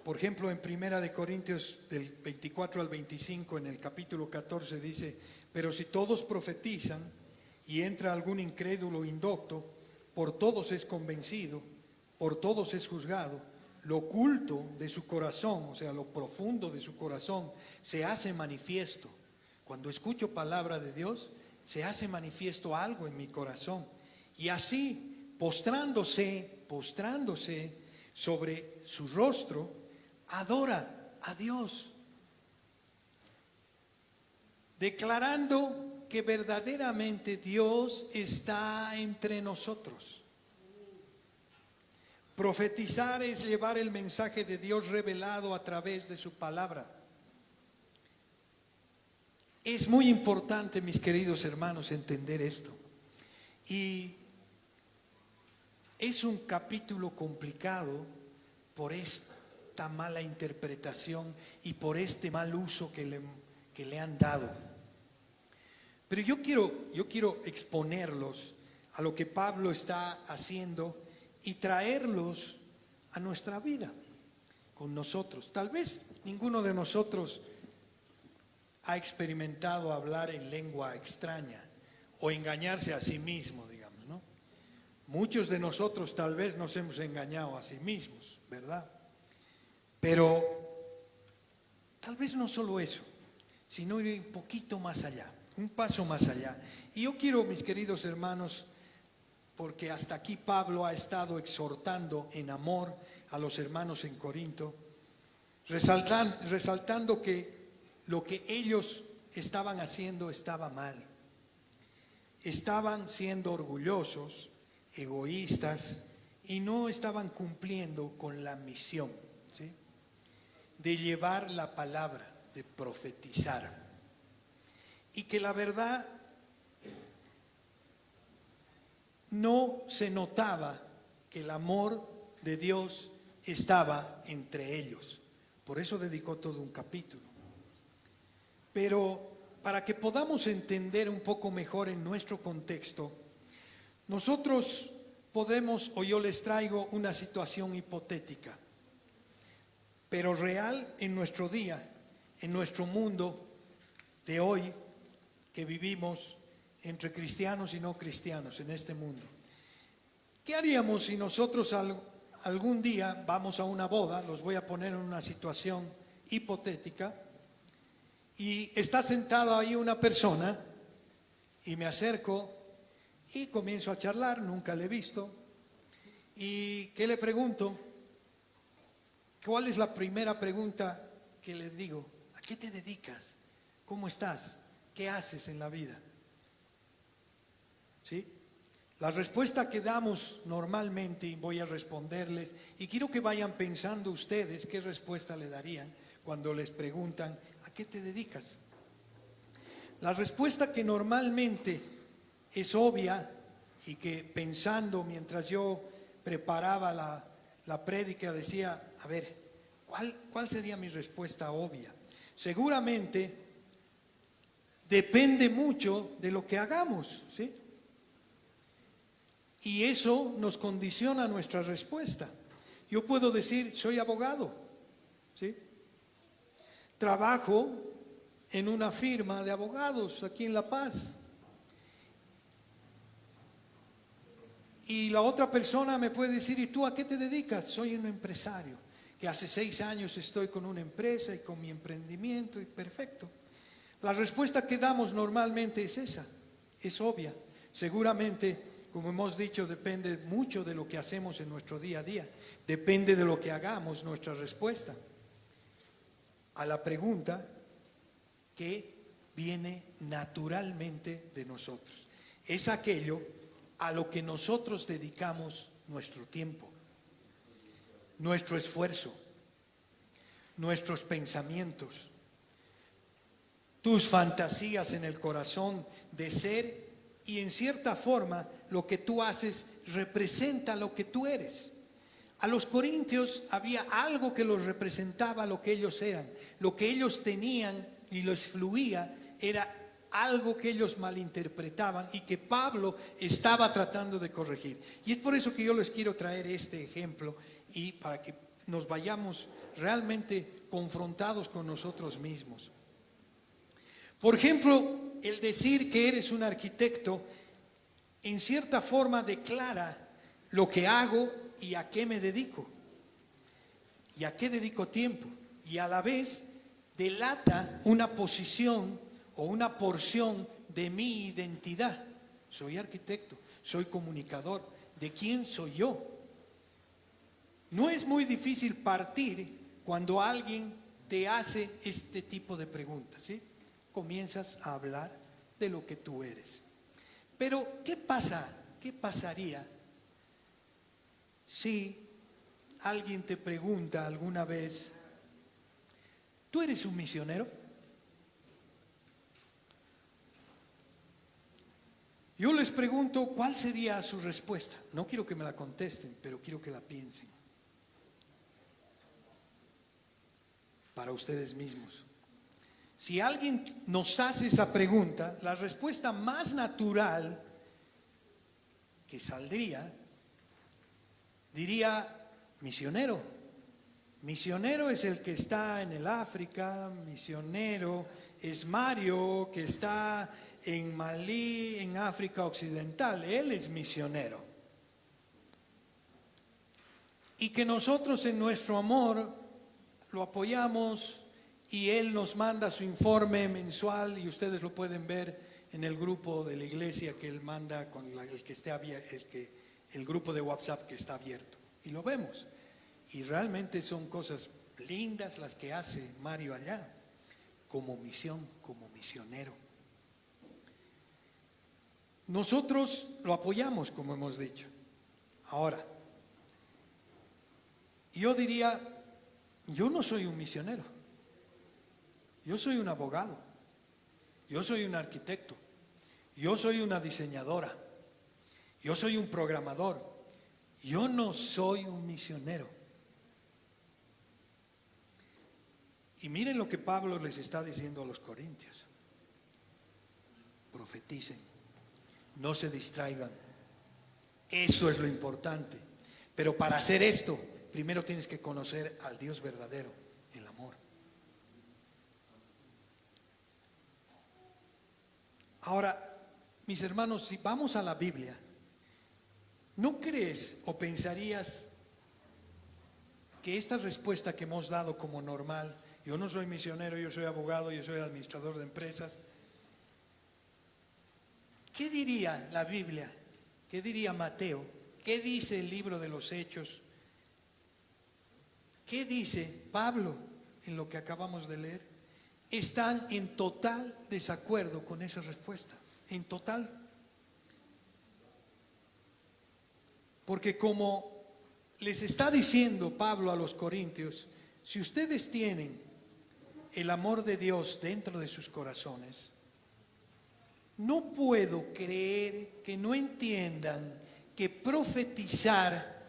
Por ejemplo, en Primera de Corintios del 24 al 25, en el capítulo 14 dice: pero si todos profetizan y entra algún incrédulo indocto, por todos es convencido, por todos es juzgado. Lo oculto de su corazón, o sea, lo profundo de su corazón, se hace manifiesto. Cuando escucho palabra de Dios, se hace manifiesto algo en mi corazón. Y así, postrándose sobre su rostro, adora a Dios, declarando que verdaderamente Dios está entre nosotros. Profetizar es llevar el mensaje de Dios revelado a través de su palabra. Es muy importante, mis queridos hermanos, entender esto. Y es un capítulo complicado por esta mala interpretación y por este mal uso que le han dado. Pero yo quiero exponerlos a lo que Pablo está haciendo y traerlos a nuestra vida con nosotros. Tal vez ninguno de nosotros ha experimentado hablar en lengua extraña o engañarse a sí mismo, digamos, ¿no? Muchos de nosotros tal vez nos hemos engañado a sí mismos, ¿verdad? Pero tal vez no solo eso, sino ir un poquito más allá, un paso más allá. Y yo quiero, mis queridos hermanos, porque hasta aquí Pablo ha estado exhortando en amor a los hermanos en Corinto, resaltando que lo que ellos estaban haciendo estaba mal. Estaban siendo orgullosos, egoístas y no estaban cumpliendo con la misión, ¿sí?, de llevar la palabra, de profetizar. Y que la verdad no se notaba que el amor de Dios estaba entre ellos. Por eso dedicó todo un capítulo. Pero para que podamos entender un poco mejor en nuestro contexto, nosotros podemos, o yo les traigo una situación hipotética, pero real en nuestro día, en nuestro mundo de hoy que vivimos entre cristianos y no cristianos en este mundo. ¿Qué haríamos si nosotros algún día vamos a una boda? Los voy a poner en una situación hipotética. Y está sentada ahí una persona y me acerco y comienzo a charlar, nunca le he visto. ¿Y qué le pregunto? ¿Cuál es la primera pregunta que le digo? ¿A qué te dedicas? ¿Cómo estás? ¿Qué haces en la vida? ¿Sí? La respuesta que damos normalmente, y voy a responderles, y quiero que vayan pensando ustedes qué respuesta le darían cuando les preguntan, ¿a qué te dedicas? La respuesta que normalmente es obvia y que pensando mientras yo preparaba la prédica decía, a ver, ¿cuál sería mi respuesta obvia? Seguramente depende mucho de lo que hagamos, ¿sí? Y eso nos condiciona nuestra respuesta. Yo puedo decir, soy abogado, ¿sí? Trabajo en una firma de abogados aquí en La Paz. Y la otra persona me puede decir, ¿y tú a qué te dedicas? Soy un empresario, que hace 6 años estoy con una empresa y con mi emprendimiento y perfecto. La respuesta que damos normalmente es esa, es obvia. Seguramente, como hemos dicho, depende mucho de lo que hacemos en nuestro día a día. Depende de lo que hagamos nuestra respuesta a la pregunta que viene naturalmente de nosotros. Es aquello a lo que nosotros dedicamos nuestro tiempo, nuestro esfuerzo, nuestros pensamientos, tus fantasías en el corazón de ser, y en cierta forma lo que tú haces representa lo que tú eres. A los corintios había algo que los representaba lo que ellos eran. Lo que ellos tenían y les fluía era algo que ellos malinterpretaban y que Pablo estaba tratando de corregir. Y es por eso que yo les quiero traer este ejemplo y para que nos vayamos realmente confrontados con nosotros mismos. Por ejemplo, el decir que eres un arquitecto en cierta forma declara lo que hago y a qué me dedico y a qué dedico tiempo, y a la vez delata una posición o una porción de mi identidad. Soy arquitecto, soy comunicador. ¿De quién soy yo? No es muy difícil partir cuando alguien te hace este tipo de preguntas, ¿sí? Comienzas a hablar de lo que tú eres. Pero, ¿qué pasa? ¿Qué pasaría si alguien te pregunta alguna vez, ¿tú eres un misionero? Yo les pregunto, ¿cuál sería su respuesta? No quiero que me la contesten, pero quiero que la piensen. Para ustedes mismos. Si alguien nos hace esa pregunta, la respuesta más natural que saldría, diría, misionero. Misionero es el que está en el África, misionero es Mario que está en Malí, en África Occidental, él es misionero. Y que nosotros en nuestro amor lo apoyamos y él nos manda su informe mensual y ustedes lo pueden ver en el grupo de la iglesia que él manda con el que esté abierto, el grupo de WhatsApp que está abierto. Y lo vemos. Y realmente son cosas lindas las que hace Mario allá, como misión, como misionero. Nosotros lo apoyamos, como hemos dicho. Ahora, yo diría, yo no soy un misionero. Yo soy un abogado. Yo soy un arquitecto. Yo soy una diseñadora. Yo soy un programador. Yo no soy un misionero. Y miren lo que Pablo les está diciendo a los corintios. Profeticen, no se distraigan. Eso es lo importante. Pero para hacer esto, primero tienes que conocer al Dios verdadero, el amor. Ahora, mis hermanos, si vamos a la Biblia, ¿no crees o pensarías que esta respuesta que hemos dado como normal, yo no soy misionero, yo soy abogado, yo soy administrador de empresas, ¿qué diría la Biblia? ¿Qué diría Mateo? ¿Qué dice el libro de los Hechos? ¿Qué dice Pablo en lo que acabamos de leer? Están en total desacuerdo con esa respuesta, en total. Porque como les está diciendo Pablo a los corintios, si ustedes tienen el amor de Dios dentro de sus corazones, no puedo creer que no entiendan que profetizar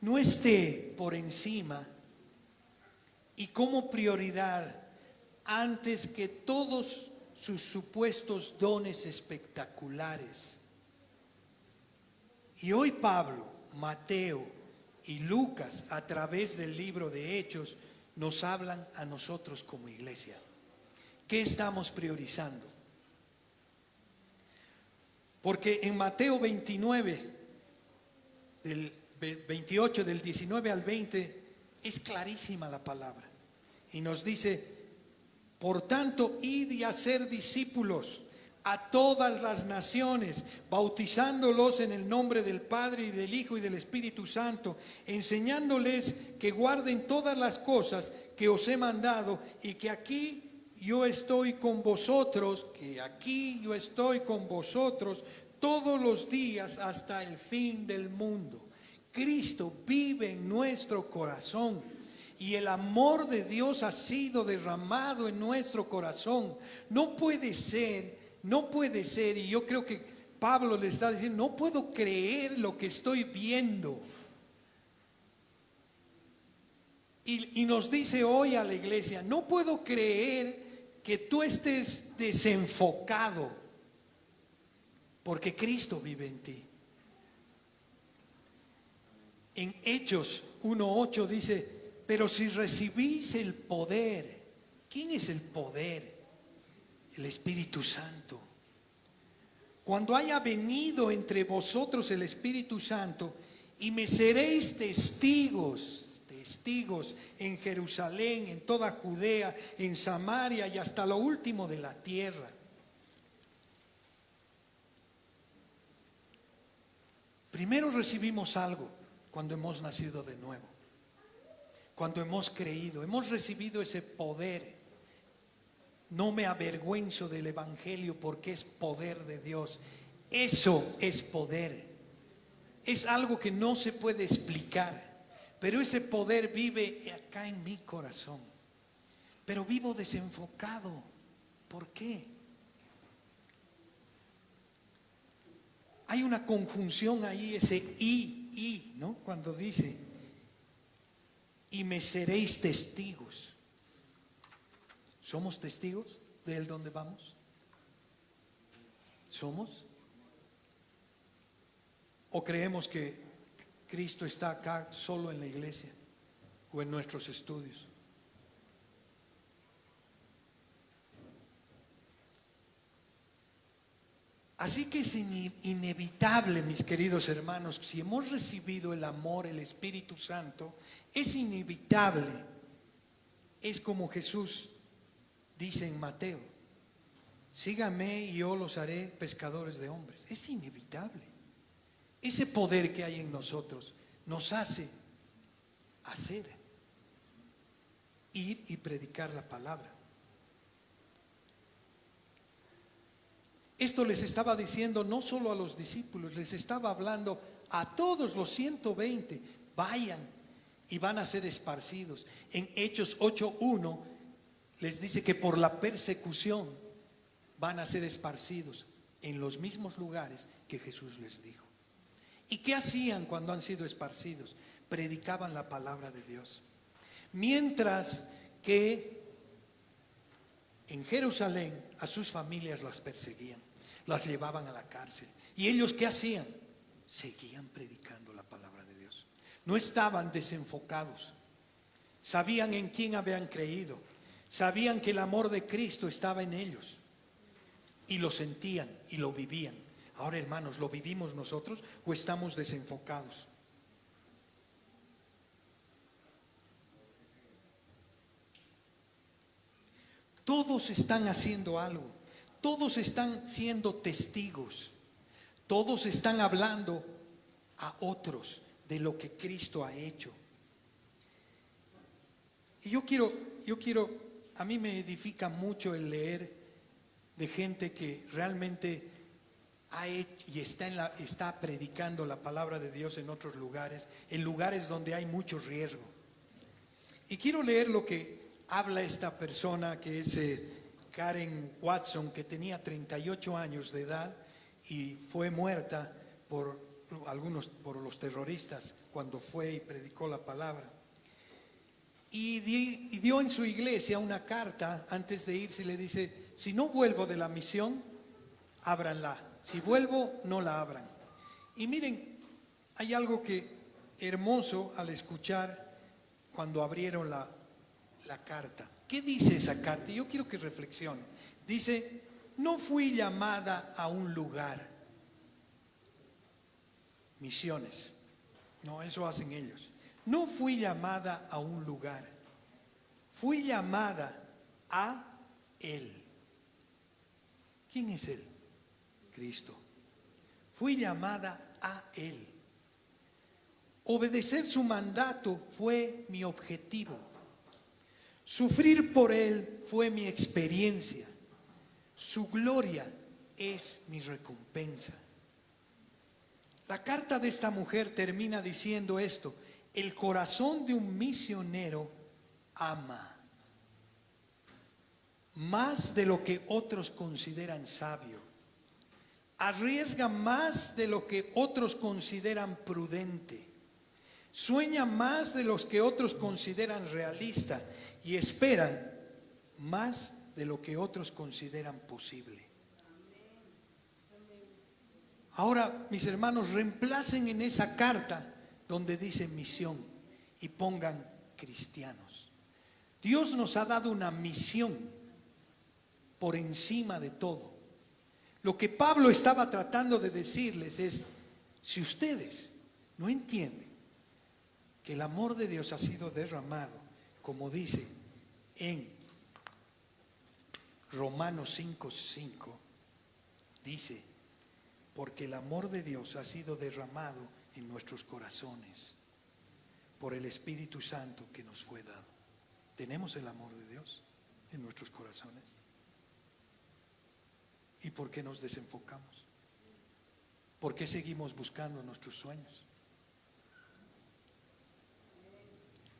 no esté por encima y como prioridad antes que todos sus supuestos dones espectaculares. Y hoy Pablo, Mateo y Lucas, a través del libro de Hechos, nos hablan a nosotros como iglesia. ¿Qué estamos priorizando? Porque en Mateo 29, del 28, del 19 al 20, es clarísima la palabra. Y nos dice, por tanto, id y hacer discípulos a todas las naciones, bautizándolos en el nombre del Padre y del Hijo y del Espíritu Santo, enseñándoles que guarden todas las cosas que os he mandado y que aquí yo estoy con vosotros, todos los días hasta el fin del mundo. Cristo vive en nuestro corazón y el amor de Dios ha sido derramado en nuestro corazón. No puede ser, y yo creo que Pablo le está diciendo, no puedo creer lo que estoy viendo. Y nos dice hoy a la iglesia, no puedo creer que tú estés desenfocado, porque Cristo vive en ti. En Hechos 1:8 dice, pero si recibís el poder, ¿quién es el poder? El Espíritu Santo. Cuando haya venido entre vosotros el Espíritu Santo, y me seréis testigos testigos en Jerusalén, en toda Judea, en Samaria y hasta lo último de la tierra. Primero recibimos algo cuando hemos nacido de nuevo, cuando hemos creído, hemos recibido ese poder. No me avergüenzo del Evangelio porque es poder de Dios. Eso es poder. Es algo que no se puede explicar, pero ese poder vive acá en mi corazón. Pero vivo desenfocado. ¿Por qué? Hay una conjunción ahí, ese y, ¿no? Cuando dice, y me seréis testigos. ¿Somos testigos de él donde vamos? ¿Somos? ¿O creemos que Cristo está acá solo en la iglesia o en nuestros estudios? Así que es inevitable, mis queridos hermanos, si hemos recibido el amor, el Espíritu Santo, es inevitable. Es como Jesús dice en Mateo: síganme y yo los haré pescadores de hombres. Es inevitable. Ese poder que hay en nosotros nos hace hacer, ir y predicar la palabra. Esto les estaba diciendo no solo a los discípulos, les estaba hablando a todos los 120. Vayan y van a ser esparcidos. En Hechos 8:1 les dice que por la persecución van a ser esparcidos en los mismos lugares que Jesús les dijo. ¿Y qué hacían cuando han sido esparcidos? Predicaban la palabra de Dios. Mientras que en Jerusalén a sus familias las perseguían, las llevaban a la cárcel. ¿Y ellos qué hacían? Seguían predicando la palabra de Dios. No estaban desenfocados. Sabían en quién habían creído. Sabían que el amor de Cristo estaba en ellos. Y lo sentían y lo vivían. Ahora, hermanos, ¿lo vivimos nosotros o estamos desenfocados? Todos están haciendo algo. Todos están siendo testigos. Todos están hablando a otros de lo que Cristo ha hecho. Y yo quiero, a mí me edifica mucho el leer de gente que realmente ha hecho y está predicando la palabra de Dios en otros lugares, en lugares donde hay mucho riesgo. Y quiero leer lo que habla esta persona que es Karen Watson, que tenía 38 años de edad y fue muerta por los terroristas cuando fue y predicó la palabra. Y dio en su iglesia una carta antes de irse y le dice: si no vuelvo de la misión, ábranla. Si vuelvo, no la abran. Y miren, hay algo que hermoso al escuchar cuando abrieron la carta. ¿Qué dice esa carta? Yo quiero que reflexione. Dice: no fui llamada a un lugar. Misiones. No, eso hacen ellos. No fui llamada a un lugar. Fui llamada a Él. ¿Quién es Él? Cristo. Fui llamada a Él. Obedecer su mandato fue mi objetivo. Sufrir por Él fue mi experiencia. Su gloria es mi recompensa. La carta de esta mujer termina diciendo esto: el corazón de un misionero ama más de lo que otros consideran sabio, arriesga más de lo que otros consideran prudente, sueña más de los que otros consideran realista y esperan más de lo que otros consideran posible. Ahora, mis hermanos, reemplacen en esa carta donde dice misión y pongan cristianos. Dios nos ha dado una misión por encima de todo. Lo que Pablo estaba tratando de decirles es: si ustedes no entienden que el amor de Dios ha sido derramado, como dice en Romanos 5:5, dice, porque el amor de Dios ha sido derramado en nuestros corazones por el Espíritu Santo que nos fue dado. ¿Tenemos el amor de Dios en nuestros corazones? ¿Y por qué nos desenfocamos? ¿Por qué seguimos buscando nuestros sueños?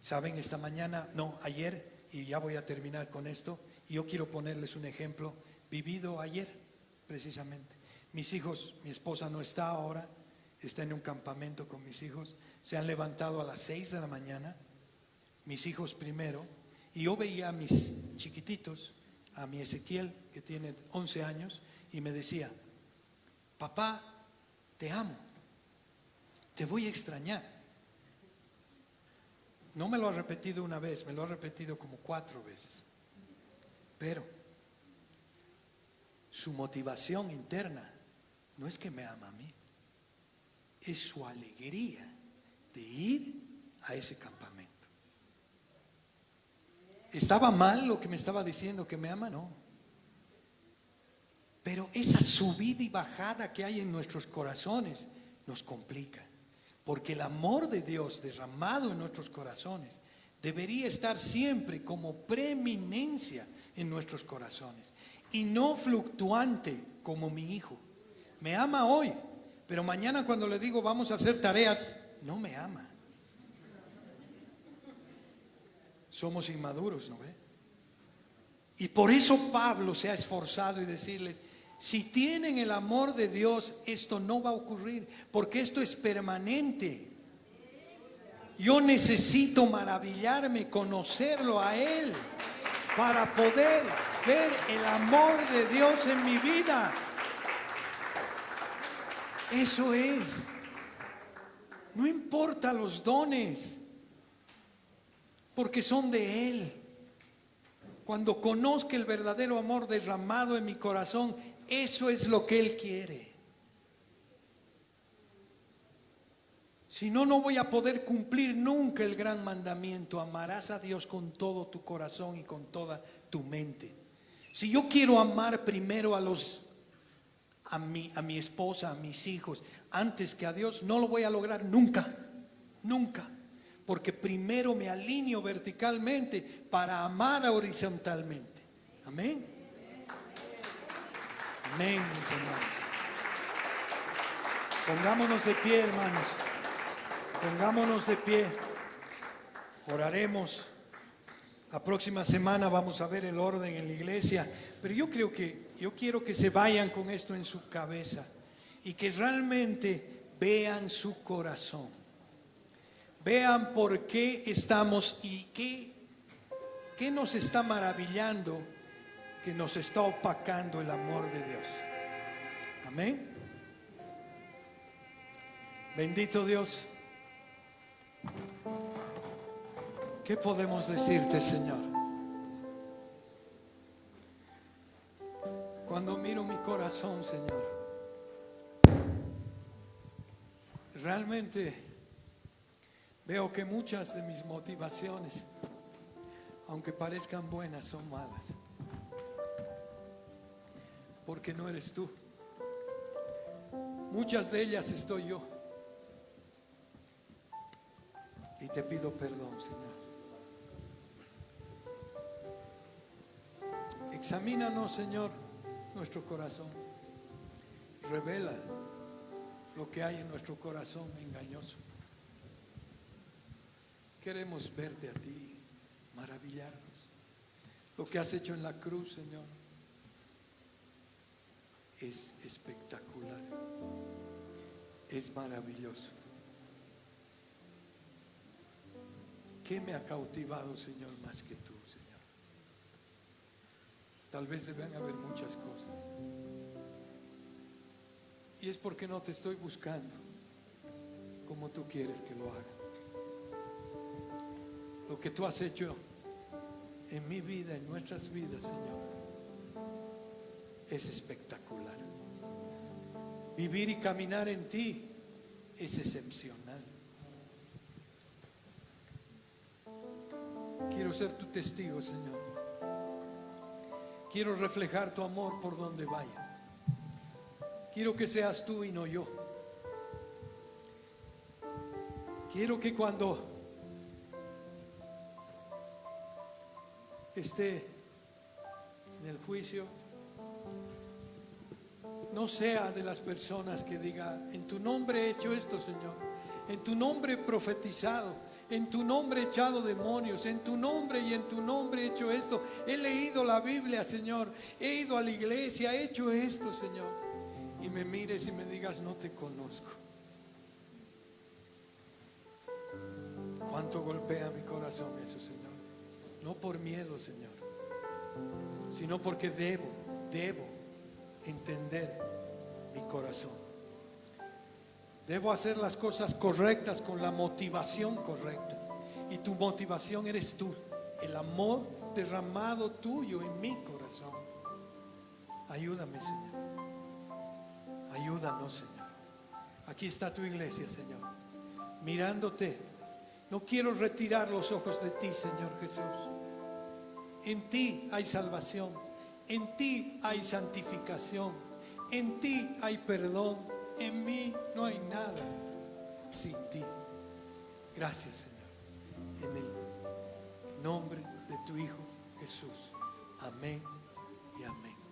¿Saben? Esta mañana, no, ayer, y ya voy a terminar con esto, y yo quiero ponerles un ejemplo vivido ayer, precisamente. Mis hijos, mi esposa no está ahora, está en un campamento con mis hijos, se han levantado a las 6 de la mañana, mis hijos primero, y yo veía a mis chiquititos, a mi Ezequiel, que tiene 11 años, y me decía, papá, te amo, te voy a extrañar. No me lo ha repetido una vez, me lo ha repetido como 4 veces. Pero su motivación interna no es que me ama a mí, es su alegría de ir a ese campamento. ¿Estaba mal lo que me estaba diciendo que me ama? No. Pero esa subida y bajada que hay en nuestros corazones nos complica. Porque el amor de Dios derramado en nuestros corazones debería estar siempre como preeminencia en nuestros corazones y no fluctuante como mi hijo. Me ama hoy, pero mañana cuando le digo vamos a hacer tareas, no me ama. Somos inmaduros, ¿no ve? Y por eso Pablo se ha esforzado y decirles, si tienen el amor de Dios, esto no va a ocurrir, porque esto es permanente. Yo necesito maravillarme, conocerlo a Él, para poder ver el amor de Dios en mi vida. Eso es. No importa los dones, porque son de Él. Cuando conozca el verdadero amor derramado en mi corazón, eso es lo que Él quiere. Si no, no voy a poder cumplir nunca el gran mandamiento. Amarás a Dios con todo tu corazón y con toda tu mente. Si yo quiero amar primero a mi esposa, a mis hijos, antes que a Dios, no lo voy a lograr nunca, nunca. Porque primero me alineo verticalmente para amar horizontalmente. Amén. Amén, mis hermanos. Pongámonos de pie, hermanos. Pongámonos de pie. Oraremos. La próxima semana vamos a ver el orden en la iglesia. Pero yo quiero que se vayan con esto en su cabeza y que realmente vean su corazón. Vean por qué estamos y qué nos está maravillando, que nos está opacando el amor de Dios. Amén. Bendito Dios. ¿Qué podemos decirte, Señor? Cuando miro mi corazón, Señor, realmente veo que muchas de mis motivaciones, aunque parezcan buenas, son malas. Porque no eres tú. Muchas de ellas estoy yo. Y te pido perdón, Señor. Examínanos, Señor, nuestro corazón. Revela lo que hay en nuestro corazón engañoso. Queremos verte a ti, maravillarnos. Lo que has hecho en la cruz, Señor, es espectacular, es maravilloso. ¿Qué me ha cautivado, Señor, más que tú, Señor? Tal vez deben haber muchas cosas. Y es porque no te estoy buscando como tú quieres que lo haga. Lo que tú has hecho en mi vida, en nuestras vidas, Señor, es espectacular. Vivir y caminar en ti es excepcional. Quiero ser tu testigo, Señor. Quiero reflejar tu amor por donde vaya. Quiero que seas tú y no yo. Quiero que cuando esté en el juicio, no sea de las personas que diga: en tu nombre he hecho esto, Señor, en tu nombre he profetizado, en tu nombre he echado demonios, en tu nombre y en tu nombre he hecho esto, he leído la Biblia, Señor, he ido a la iglesia, he hecho esto, Señor, y me mires y me digas: no te conozco. ¿Cuánto golpea mi corazón eso, Señor? No por miedo, Señor, sino porque debo entender mi corazón. Debo hacer las cosas correctas con la motivación correcta. Y tu motivación eres tú, el amor derramado tuyo en mi corazón. Ayúdame, Señor. Ayúdanos, Señor. Aquí está tu iglesia, Señor, mirándote. No quiero retirar los ojos de ti, Señor Jesús. En ti hay salvación, en ti hay santificación, en ti hay perdón. En mí no hay nada sin ti. Gracias, Señor, en el nombre de tu Hijo Jesús. Amén y amén.